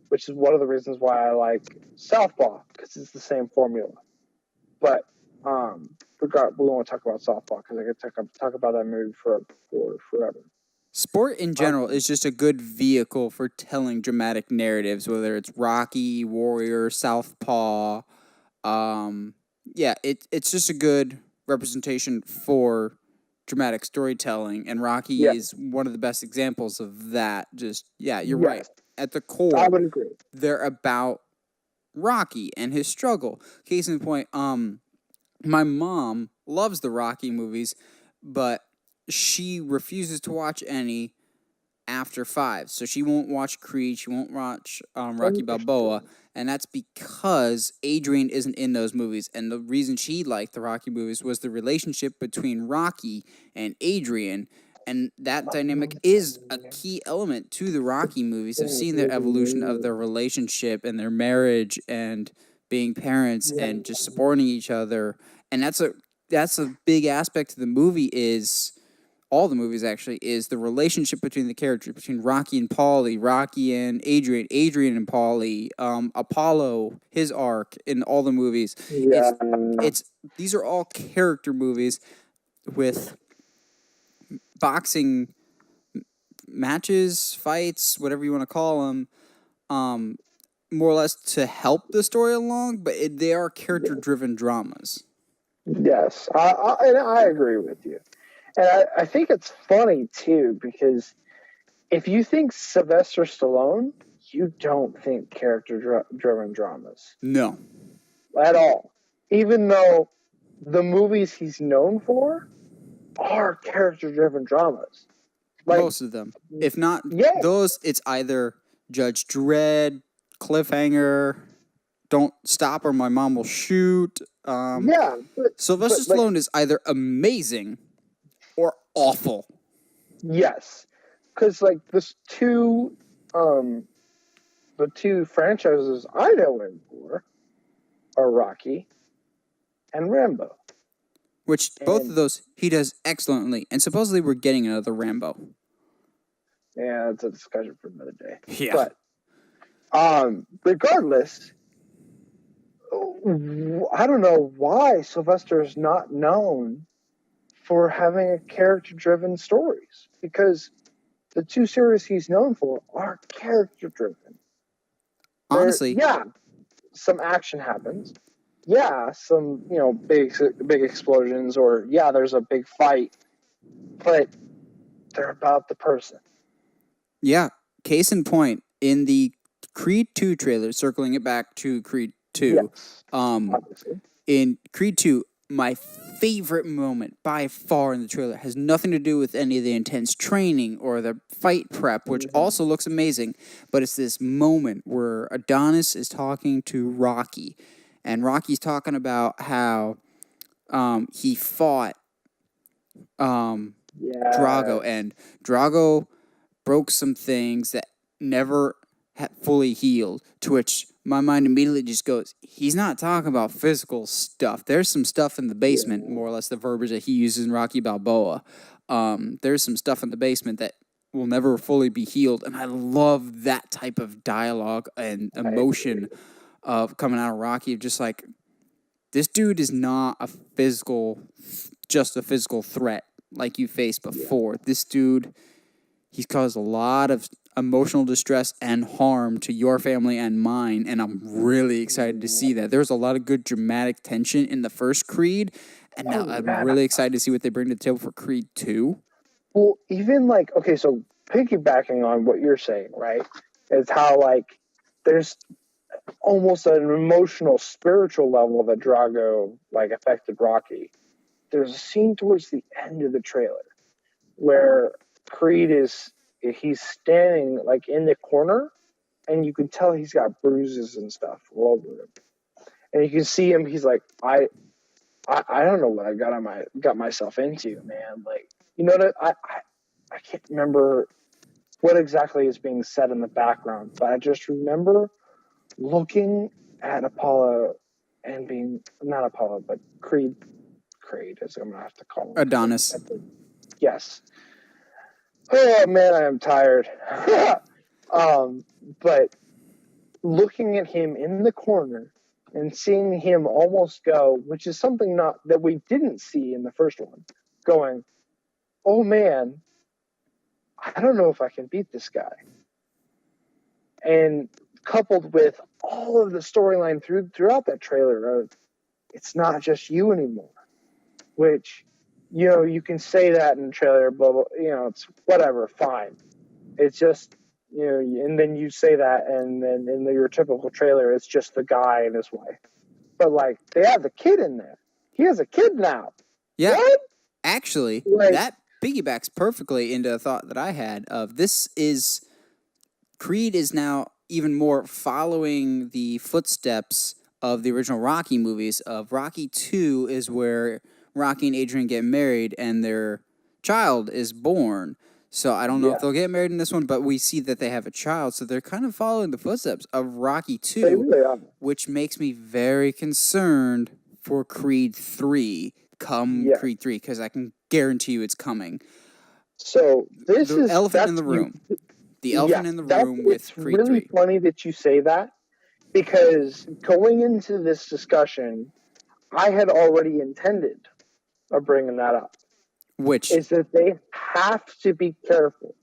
which is one of the reasons why I like Southpaw, because it's the same formula. But we won't talk about Southpaw because I could talk about that movie for forever. Sport in general is just a good vehicle for telling dramatic narratives, whether it's Rocky, Warrior, Southpaw. It's just a good representation for dramatic storytelling, and Rocky is one of the best examples of that. You're right. At the core, I would agree. They're about Rocky and his struggle. Case in point, my mom loves the Rocky movies, but she refuses to watch any after 5. So she won't watch Creed, she won't watch Rocky Balboa, and that's because Adrian isn't in those movies. And the reason she liked the Rocky movies was the relationship between Rocky and Adrian, and that dynamic is a key element to the Rocky movies of seeing their evolution of their relationship and their marriage and being parents and just supporting each other. And that's a big aspect of the movie is all the movies actually is the relationship between the characters, between Rocky and Paulie, Rocky and Adrian and Paulie, Apollo, his arc in all the movies. Yeah. It's these are all character movies with boxing matches, fights, whatever you want to call them, more or less to help the story along, but they are character-driven dramas. Yes, I agree with you. And I think it's funny, too, because if you think Sylvester Stallone, you don't think character-driven dramas. No. At all. Even though the movies he's known for are character-driven dramas. Like, most of them. If not those, it's either Judge Dredd, Cliffhanger, Don't Stop or My Mom Will Shoot. Sylvester Stallone is either amazing or awful. Yes, because like the two franchises I know him for are Rocky and Rambo. Which both of those he does excellently, and supposedly we're getting another Rambo. Yeah, that's a discussion for another day. Yeah. But regardless, I don't know why Sylvester is not known for having character-driven stories, because the two series he's known for are character-driven. Honestly, some action happens. Yeah, some big explosions, or there's a big fight, but they're about the person. Yeah, case in point, in the Creed 2 trailer, circling it back to Creed 2, in Creed 2, my favorite moment by far in the trailer has nothing to do with any of the intense training or the fight prep, which also looks amazing, but it's this moment where Adonis is talking to Rocky, and Rocky's talking about how he fought Drago, and Drago broke some things that never fully healed, to which my mind immediately just goes, he's not talking about physical stuff. There's some stuff in the basement, more or less the verbiage that he uses in Rocky Balboa. There's some stuff in the basement that will never fully be healed, and I love that type of dialogue and emotion of coming out of Rocky, of just like, this dude is not just a physical threat like you faced before. This dude, he's caused a lot of emotional distress and harm to your family and mine, and I'm really excited to see that. There's a lot of good dramatic tension in the first Creed, and now I'm really excited to see what they bring to the table for Creed 2. Well, even so piggybacking on what you're saying, right, is how there's almost an emotional, spiritual level that Drago like affected Rocky. There's a scene towards the end of the trailer where Creed he's standing like in the corner, and you can tell he's got bruises and stuff all over him, and you can see him. He's like, I don't know what I got myself into, man. Like, you know what? I can't remember what exactly is being said in the background, but I just remember looking at Apollo and being not Apollo, but Creed as I'm gonna have to call him. Adonis. Yes. Oh man, I am tired. But looking at him in the corner and seeing him almost go, which is something not that we didn't see in the first one, going, oh man, I don't know if I can beat this guy. And coupled with all of the storyline throughout that trailer of it's not just you anymore, which, you know, you can say that in the trailer, blah, blah, you know, it's whatever, fine. It's just, you know, and then you say that, and then in your typical trailer, it's just the guy and his wife. But, like, they have the kid in there. He has a kid now. Yeah. What? Actually, like, that piggybacks perfectly into a thought that I had of Creed is now even more following the footsteps of the original Rocky movies. Of Rocky 2 is where Rocky and Adrian get married and their child is born. So I don't know if they'll get married in this one, but we see that they have a child. So they're kind of following the footsteps of Rocky 2, really which makes me very concerned for Creed 3 Creed 3, because I can guarantee you it's coming. So this the is elephant in the room. The elephant in the room with Creed 3. It's really funny that you say that, because going into this discussion, I had already intended of bringing that up. Which is that they have to be careful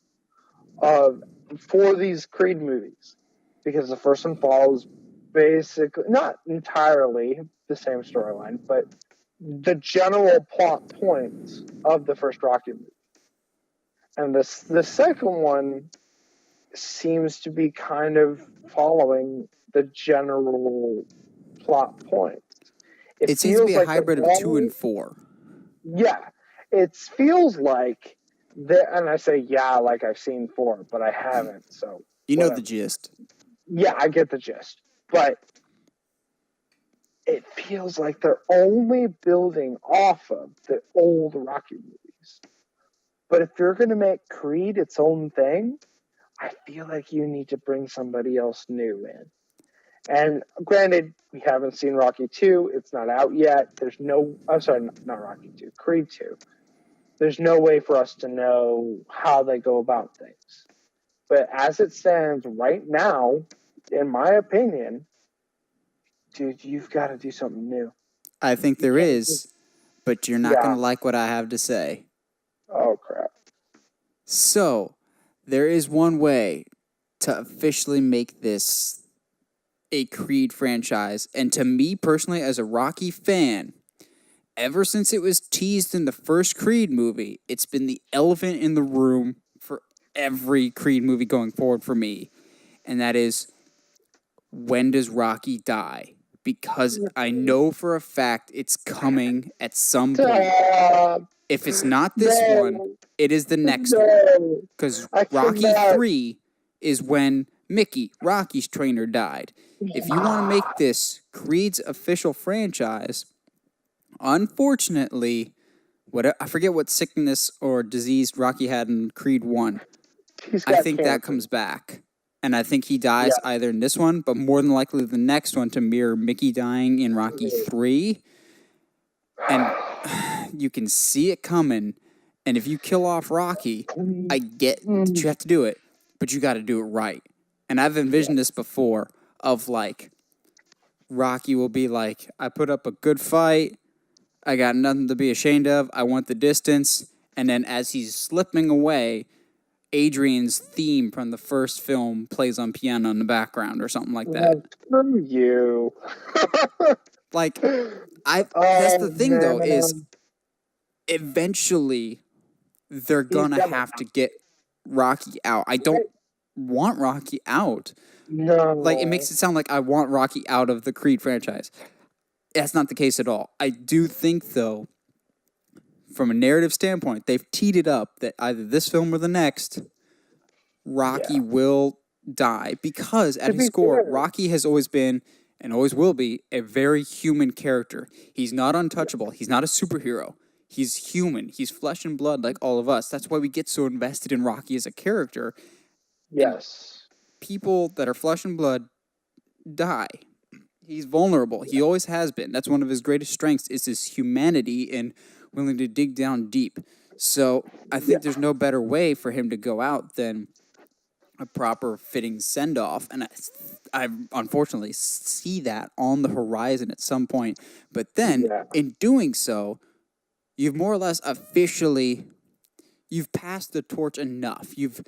for these Creed movies, because the first one follows basically, not entirely the same storyline, but the general plot points of the first Rocky movie. And the second one seems to be kind of following the general plot points. It seems to be a hybrid of 2 and 4. Yeah. It feels like and I say like I've seen 4, but I haven't. So you know the gist. Yeah, I get the gist, but it feels like they're only building off of the old Rocky movies. But if you're going to make Creed its own thing, I feel like you need to bring somebody else new in. And granted, we haven't seen Rocky 2. It's not out yet. I'm sorry, not Rocky 2, Creed 2. There's no way for us to know how they go about things. But as it stands right now, in my opinion, dude, you've got to do something new. I think there is, but you're not going to like what I have to say. Oh, crap. So, there is one way to officially make this a Creed franchise. And to me personally, as a Rocky fan, ever since it was teased in the first Creed movie, it's been the elephant in the room for every Creed movie going forward for me. And that is, when does Rocky die? Because I know for a fact it's coming at some point. If it's not this one, it is the next one. Because Rocky 3 is when Mickey, Rocky's trainer, died. If you want to make this Creed's official franchise, unfortunately, I forget what sickness or disease Rocky had in Creed 1. I think that comes back. And I think he dies either in this one, but more than likely the next one to mirror Mickey dying in Rocky 3. And you can see it coming. And if you kill off Rocky, I get that you have to do it, but you got to do it right. And I've envisioned this before of like, Rocky will be like, I put up a good fight. I got nothing to be ashamed of. I want the distance. And then as he's slipping away, Adrian's theme from the first film plays on piano in the background or something like that. Screw you. Like, that's the thing, though, is eventually they're going to have to get Rocky out. I don't want Rocky out. Like, it No. makes it sound like I want Rocky out of the Creed franchise. That's not the case at all. I do think, though, from a narrative standpoint, they've teed it up that either this film or the next, Rocky Yeah. will die because, at To his be core, fair, Rocky has always been and always will be a very human character. He's not untouchable. He's not a superhero. He's human. He's flesh and blood like all of us. That's why we get so invested in Rocky as a character. And yes. people that are flesh and blood die. He's vulnerable. He always has been. That's one of his greatest strengths is his humanity and willing to dig down deep. So I think there's no better way for him to go out than a proper fitting send off, and I unfortunately see that on the horizon at some point. But then, Yeah. in doing so, you've more or less officially you've passed the torch enough. You've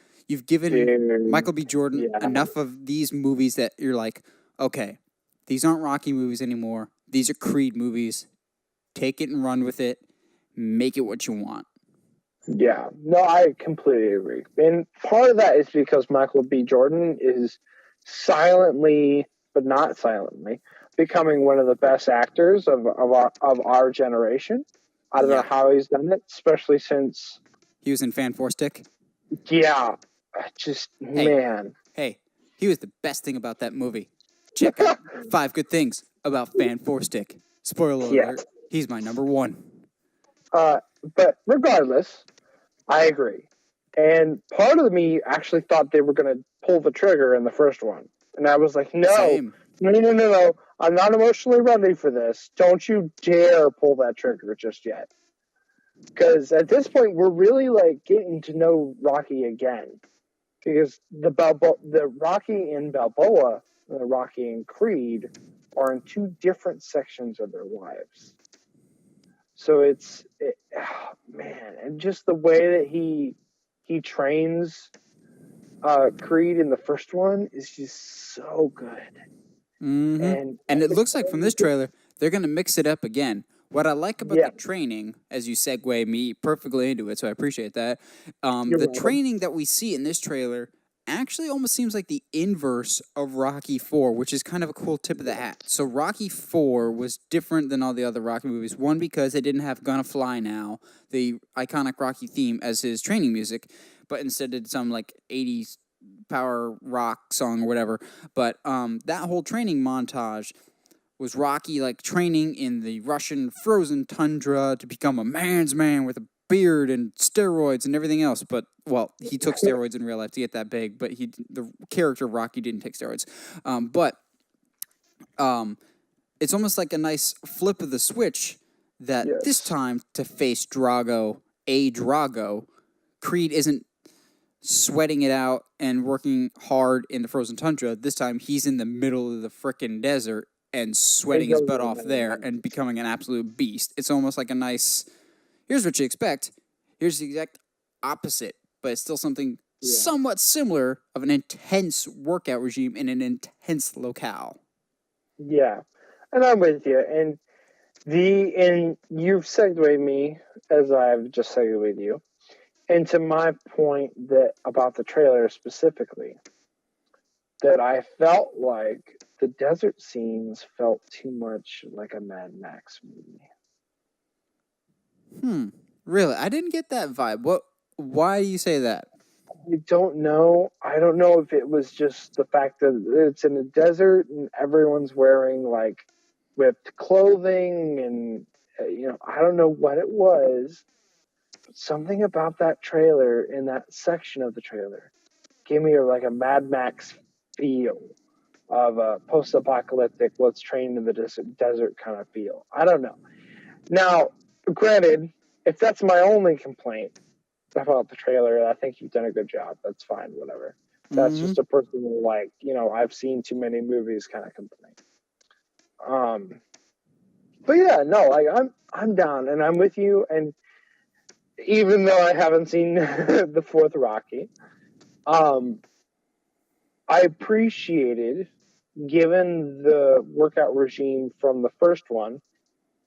given Dude. Michael B. Jordan Yeah. enough of these movies that you're like, okay, these aren't Rocky movies anymore. These are Creed movies. Take it and run with it. Make it what you want. Yeah, no, I completely agree. And part of that is because Michael B. Jordan is silently, but not silently, becoming one of the best actors of our generation. I don't know Yeah. how he's done it, especially since, He was in Fan Four Stick. yeah, just, man. Hey, he was the best thing about that movie. Check out 5 good things about Fan Four Stick. Spoiler Yeah. alert, he's my number one. But regardless, I agree. And part of me actually thought they were going to pull the trigger in the first one. And I was like, no, Same. no. I'm not emotionally ready for this. Don't you dare pull that trigger just yet. Because at this point, we're really like getting to know Rocky again. Because the Rocky and Balboa, the Rocky and Creed, are in two different sections of their lives. So man, and just the way that he trains Creed in the first one is just so good. And it looks like from this trailer, they're going to mix it up again. What I like about the training, as you segue me perfectly into it, so I appreciate that. The training that we see in this trailer actually almost seems like the inverse of Rocky 4, which is kind of a cool tip of the hat. So Rocky 4 was different than all the other Rocky movies. One, because they didn't have Gonna Fly Now, the iconic Rocky theme, as his training music, but instead did some like 80s power rock song or whatever. But that whole training montage was Rocky like training in the Russian frozen tundra to become a man's man with a beard and steroids and everything else. But well, he took steroids in real life to get that big. But the character of Rocky didn't take steroids. But it's almost like a nice flip of the switch that this time to face Drago, Creed isn't sweating it out and working hard in the frozen tundra. This time he's in the middle of the frickin' desert and sweating his butt off there and becoming an absolute beast. It's almost like a nice, here's what you expect. Here's the exact opposite, but it's still something somewhat similar of an intense workout regime in an intense locale. Yeah, and I'm with you. And you've segued me as I've just segued you. And to my point that about the trailer specifically, that I felt like the desert scenes felt too much like a Mad Max movie. Really? I didn't get that vibe. Why do you say that? I don't know. I don't know if it was just the fact that it's in a desert and everyone's wearing like ripped clothing and I don't know what it was. Something about that trailer in that section of the trailer gave me like a Mad Max feel of a post-apocalyptic, let's train in the desert kind of feel. I don't know. Now, granted, if that's my only complaint about the trailer, I think you've done a good job. That's fine, whatever. That's just a personal, I've seen too many movies kind of complaint. But yeah, no, I'm down and I'm with you. And even though I haven't seen the fourth Rocky, I appreciated, given the workout regime from the first one,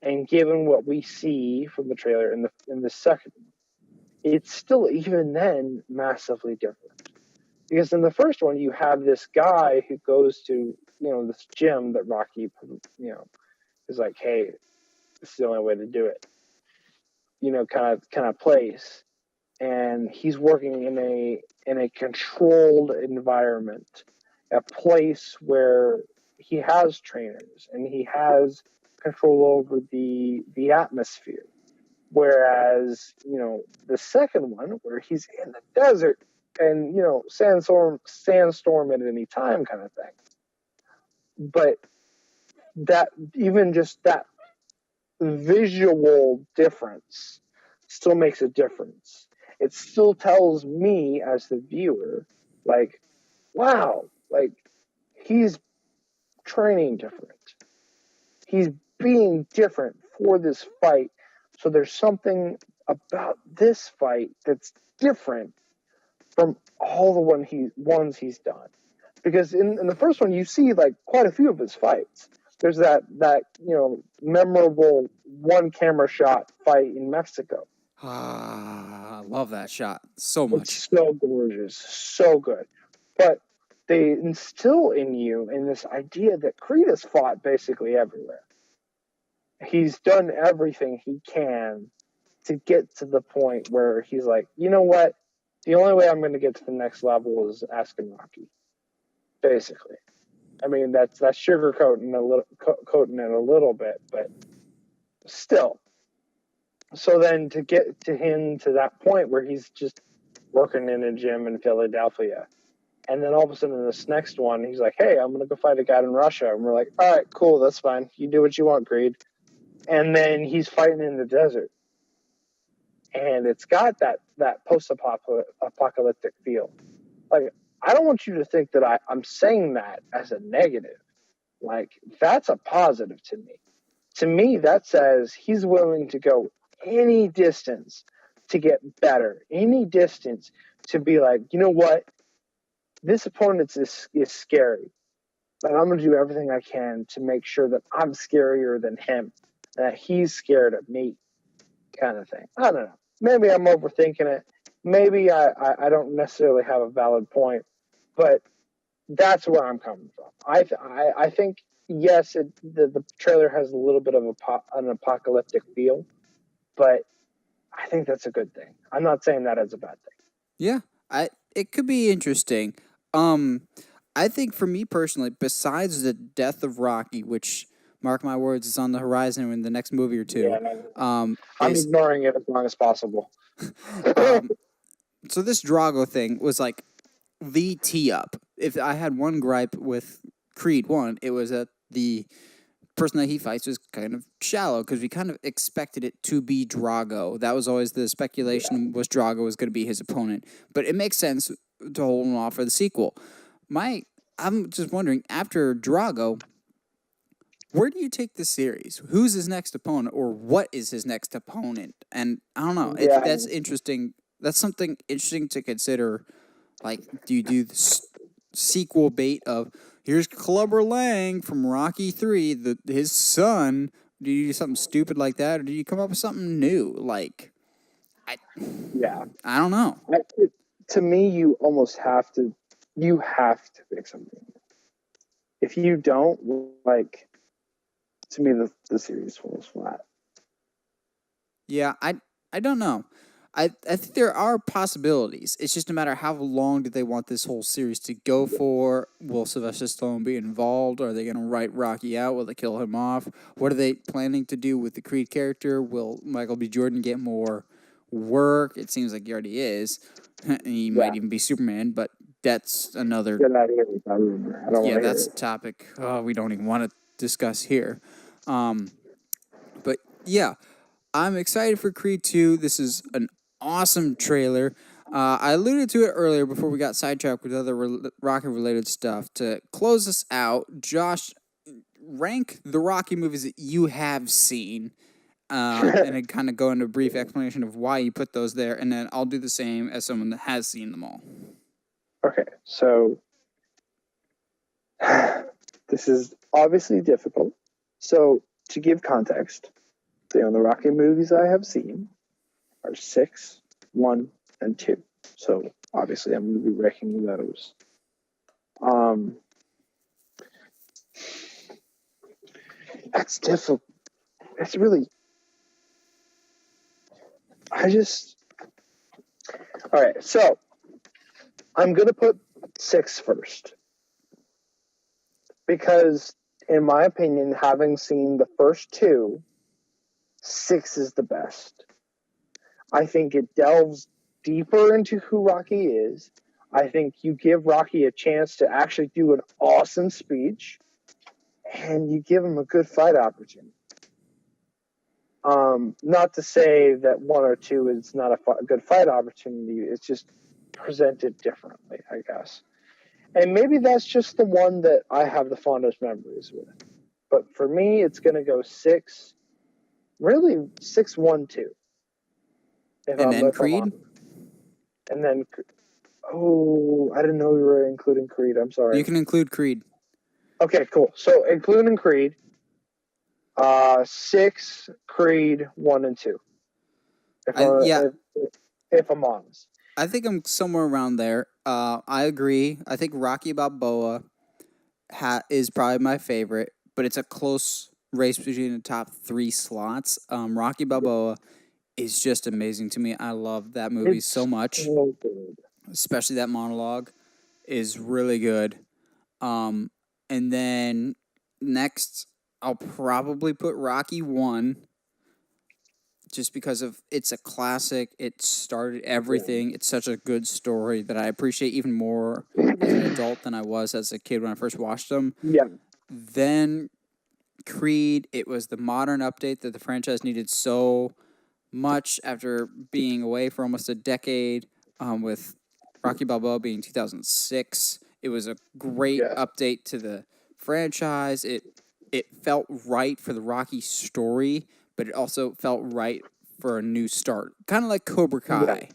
and given what we see from the trailer in the second one, it's still even then massively different. Because in the first one, you have this guy who goes to, this gym that Rocky, is like, hey, this is the only way to do it, kind of place. And he's working in a controlled environment, a place where he has trainers and he has control over the atmosphere. Whereas, the second one, where he's in the desert and, sandstorm at any time kind of thing. But that, even just that visual difference still makes a difference. It still tells me as the viewer, like, wow, like, he's training different. He's being different for this fight. So there's something about this fight that's different from all the ones he's done. Because in the first one, you see like quite a few of his fights. There's that memorable one camera shot fight in Mexico. I love that shot so much. It's so gorgeous, so good. But they instill in you in this idea that Creed has fought basically everywhere. He's done everything he can to get to the point where he's like, you know what? The only way I'm going to get to the next level is asking Rocky. Basically, I mean that's sugarcoating coating it a little bit, but still. So then to get to him to that point where he's just working in a gym in Philadelphia, and then all of a sudden in this next one, he's like, "Hey, I'm gonna go fight a guy in Russia," and we're like, "All right, cool, that's fine. You do what you want, Creed." And then he's fighting in the desert, and it's got that post-apocalyptic feel. Like, I don't want you to think that I'm saying that as a negative. Like, that's a positive to me. To me, that says he's willing to go any distance to get better, any distance to be like, you know what? This opponent is scary. And I'm going to do everything I can to make sure that I'm scarier than him, that he's scared of me, kind of thing. I don't know. Maybe I'm overthinking it. Maybe I don't necessarily have a valid point, but that's where I'm coming from. I think, yes, the trailer has a little bit of an apocalyptic feel, but I think that's a good thing. I'm not saying that as a bad thing. Yeah, it could be interesting. I think for me personally, besides the death of Rocky, which mark my words is on the horizon in the next movie or two, I'm ignoring it as long as possible. So this Drago thing was like the tee up. If I had one gripe with Creed 1, it was that the person that he fights was kind of shallow because we kind of expected it to be Drago. That was always the speculation, was Drago was going to be his opponent. But it makes sense to hold him off for the sequel. I'm just wondering, after Drago, where do you take the series? Who's his next opponent, or what is his next opponent? And I don't know. That's interesting. That's something interesting to consider. Like, do you do the sequel bait of, here's Clubber Lang from Rocky 3, his son? Do you do something stupid like that, or do you come up with something new? Like, I don't know. To me, you almost have to. You have to pick something. If you don't, like, to me, the series falls flat. Yeah, I don't know. I think there are possibilities. It's just no matter how long do they want this whole series to go for. Will Sylvester Stallone be involved? Are they going to write Rocky out? Will they kill him off? What are they planning to do with the Creed character? Will Michael B. Jordan get more work? It seems like he already is. He might even be Superman, but that's another. That's a topic we don't even want to discuss here. But yeah, I'm excited for Creed 2. This is an awesome trailer. I alluded to it earlier before we got sidetracked with other Rocky-related stuff. To close us out, Josh, rank the Rocky movies that you have seen, and then kind of go into a brief explanation of why you put those there, and then I'll do the same as someone that has seen them all. Okay, so this is obviously difficult. So to give context, the Rocky movies I have seen are 6, 1, and 2. So Obviously, I'm going to be ranking those. Um, that's difficult. It's really. I just. All right, so I'm going to put 6 first because, in my opinion, having seen the first 2, 6 is the best. I think it delves deeper into who Rocky is. I think you give Rocky a chance to actually do an awesome speech, and you give him a good fight opportunity. Not to say that 1 or 2 is not a good fight opportunity. It's just presented differently, I guess. And maybe that's just the one that I have the fondest memories with. But for me, it's going to go 6, really 6, 1, 2. And then If I'm Creed? honest. And then, oh, I didn't know we were including Creed. I'm sorry. You can include Creed. Okay, cool. So including Creed, 6, Creed, 1 and 2. If I'm honest. I think I'm somewhere around there. I agree. I think Rocky Balboa is probably my favorite, but it's a close race between the top 3 slots. Rocky Balboa is just amazing to me. I love that movie so much. So good. Especially that monologue is really good. And then next, I'll probably put Rocky 1 just because of it's a classic. It started everything. It's such a good story that I appreciate even more as an adult than I was as a kid when I first watched them. Yeah. Then Creed, it was the modern update that the franchise needed so much after being away for almost a decade, with Rocky Balboa being 2006. It was a great update to the franchise. It felt right for the Rocky story, but it also felt right for a new start. Kind of like Cobra Kai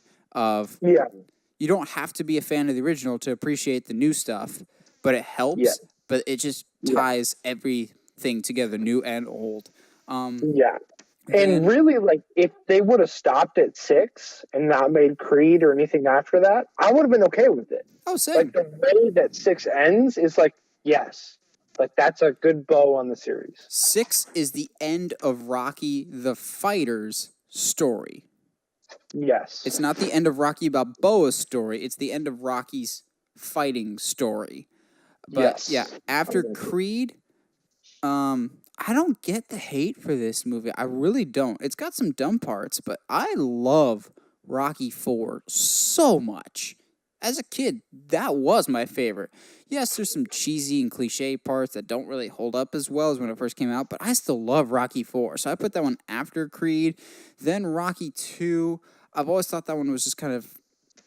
you don't have to be a fan of the original to appreciate the new stuff, but it helps, but it just ties everything together, new and old. And really, like, if they would have stopped at 6 and not made Creed or anything after that, I would have been okay with it. Oh, same. Like, the way that 6 ends is like, yes. Like, that's a good bow on the series. 6 is the end of Rocky the Fighter's story. Yes. It's not the end of Rocky Balboa's story. It's the end of Rocky's fighting story. But after Creed, I don't get the hate for this movie. I really don't. It's got some dumb parts, but I love Rocky 4 so much. As a kid, that was my favorite. Yes, there's some cheesy and cliche parts that don't really hold up as well as when it first came out, but I still love Rocky 4. So I put that one after Creed. Then Rocky 2. I've always thought that one was just kind of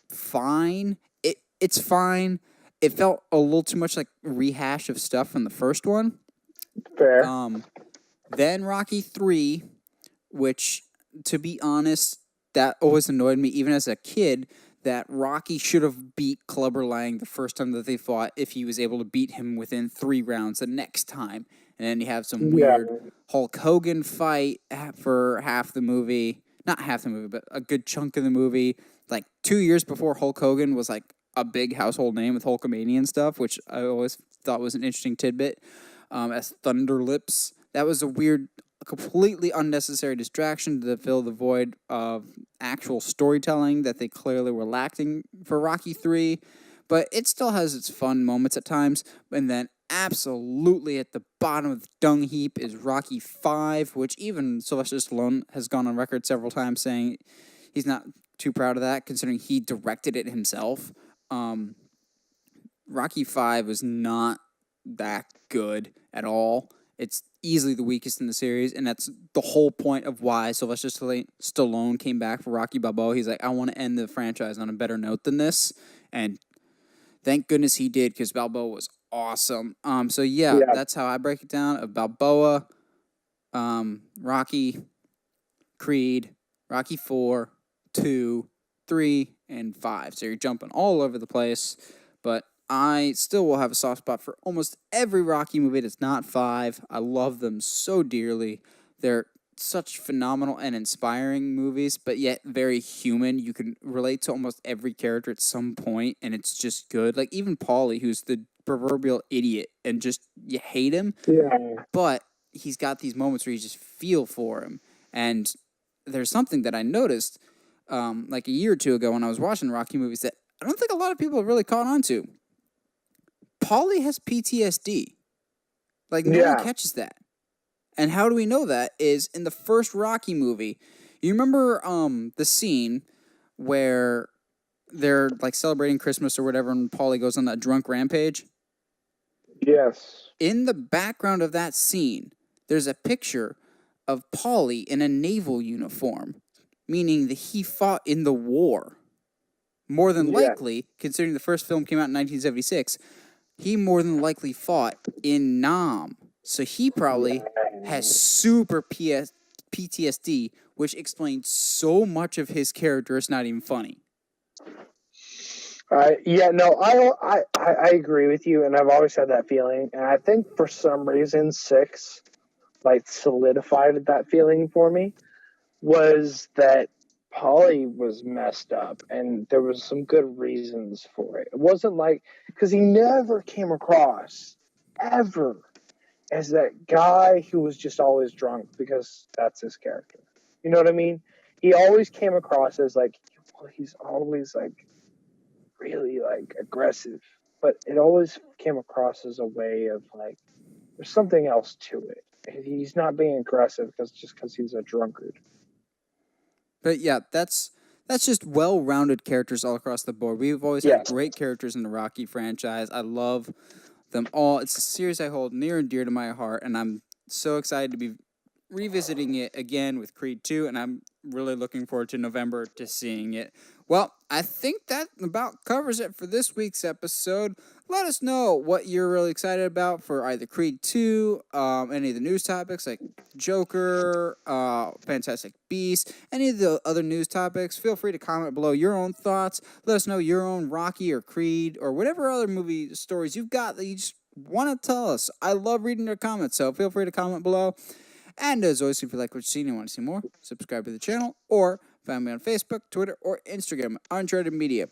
fine. It's fine. It felt a little too much like rehash of stuff from the first one. Fair. Then Rocky 3, which, to be honest, that always annoyed me, even as a kid, that Rocky should have beat Clubber Lang the first time that they fought if he was able to beat him within 3 rounds the next time. And then you have some weird Hulk Hogan fight for half the movie. Not half the movie, but a good chunk of the movie. Like 2 years before Hulk Hogan was like a big household name with Hulkamania and stuff, which I always thought was an interesting tidbit. As Thunder Lips. That was a weird, completely unnecessary distraction to fill the void of actual storytelling that they clearly were lacking for Rocky 3. But it still has its fun moments at times. And then absolutely at the bottom of the dung heap is Rocky 5, which even Sylvester Stallone has gone on record several times saying he's not too proud of that, considering he directed it himself. Rocky 5 was not that good at all. It's easily the weakest in the series, and that's the whole point of why Sylvester Stallone came back for Rocky Balboa. He's like, I want to end the franchise on a better note than this, and thank goodness he did, because Balboa was awesome. So that's how I break it down. Of Balboa, Rocky, Creed, Rocky 4, 2, 3, and 5. So you're jumping all over the place, but I still will have a soft spot for almost every Rocky movie that's not 5. I love them so dearly. They're such phenomenal and inspiring movies, but yet very human. You can relate to almost every character at some point, and it's just good. Like even Paulie, who's the proverbial idiot, and just you hate him, Yeah. but he's got these moments where you just feel for him. And there's something that I noticed like a year or two ago when I was watching Rocky movies that I don't think a lot of people have really caught on to. Paulie has PTSD. Like no one Yeah. catches that. And how do we know that? Is in the first Rocky movie. You remember the scene where they're like celebrating Christmas or whatever, and Paulie goes on that drunk rampage? Yes. In the background of that scene, there's a picture of Paulie in a naval uniform, meaning that he fought in the war. More than Yeah. likely, considering the first film came out in 1976, he more than likely fought in Nam. So he probably has super PTSD, which explains so much of his character. It's not even funny. Yeah, no, I agree with you, and I've always had that feeling, and I think for some reason 6 like solidified that feeling for me was that Polly was messed up, and there was some good reasons for it. It wasn't like because he never came across ever as that guy who was just always drunk because that's his character. You know what I mean? He always came across as like, well, he's always like really like aggressive, but it always came across as a way of like there's something else to it. He's not being aggressive because he's a drunkard. But yeah, that's just well-rounded characters all across the board. We've always had Yes. great characters in the Rocky franchise. I love them all. It's a series I hold near and dear to my heart, and I'm so excited to be revisiting it again with Creed 2, and I'm really looking forward to November to seeing it. Well, I think that about covers it for this week's episode. Let us know what you're really excited about for either Creed 2, any of the news topics like Joker, Fantastic Beast, any of the other news topics. Feel free to comment below your own thoughts. Let us know your own Rocky or Creed or whatever other movie stories you've got that you just want to tell us. I love reading your comments, so feel free to comment below. And as always, if you like what you see and you want to see more, subscribe to the channel or find me on Facebook, Twitter, or Instagram, Uncharted Media.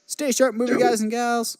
Stay sharp, movie guys and gals.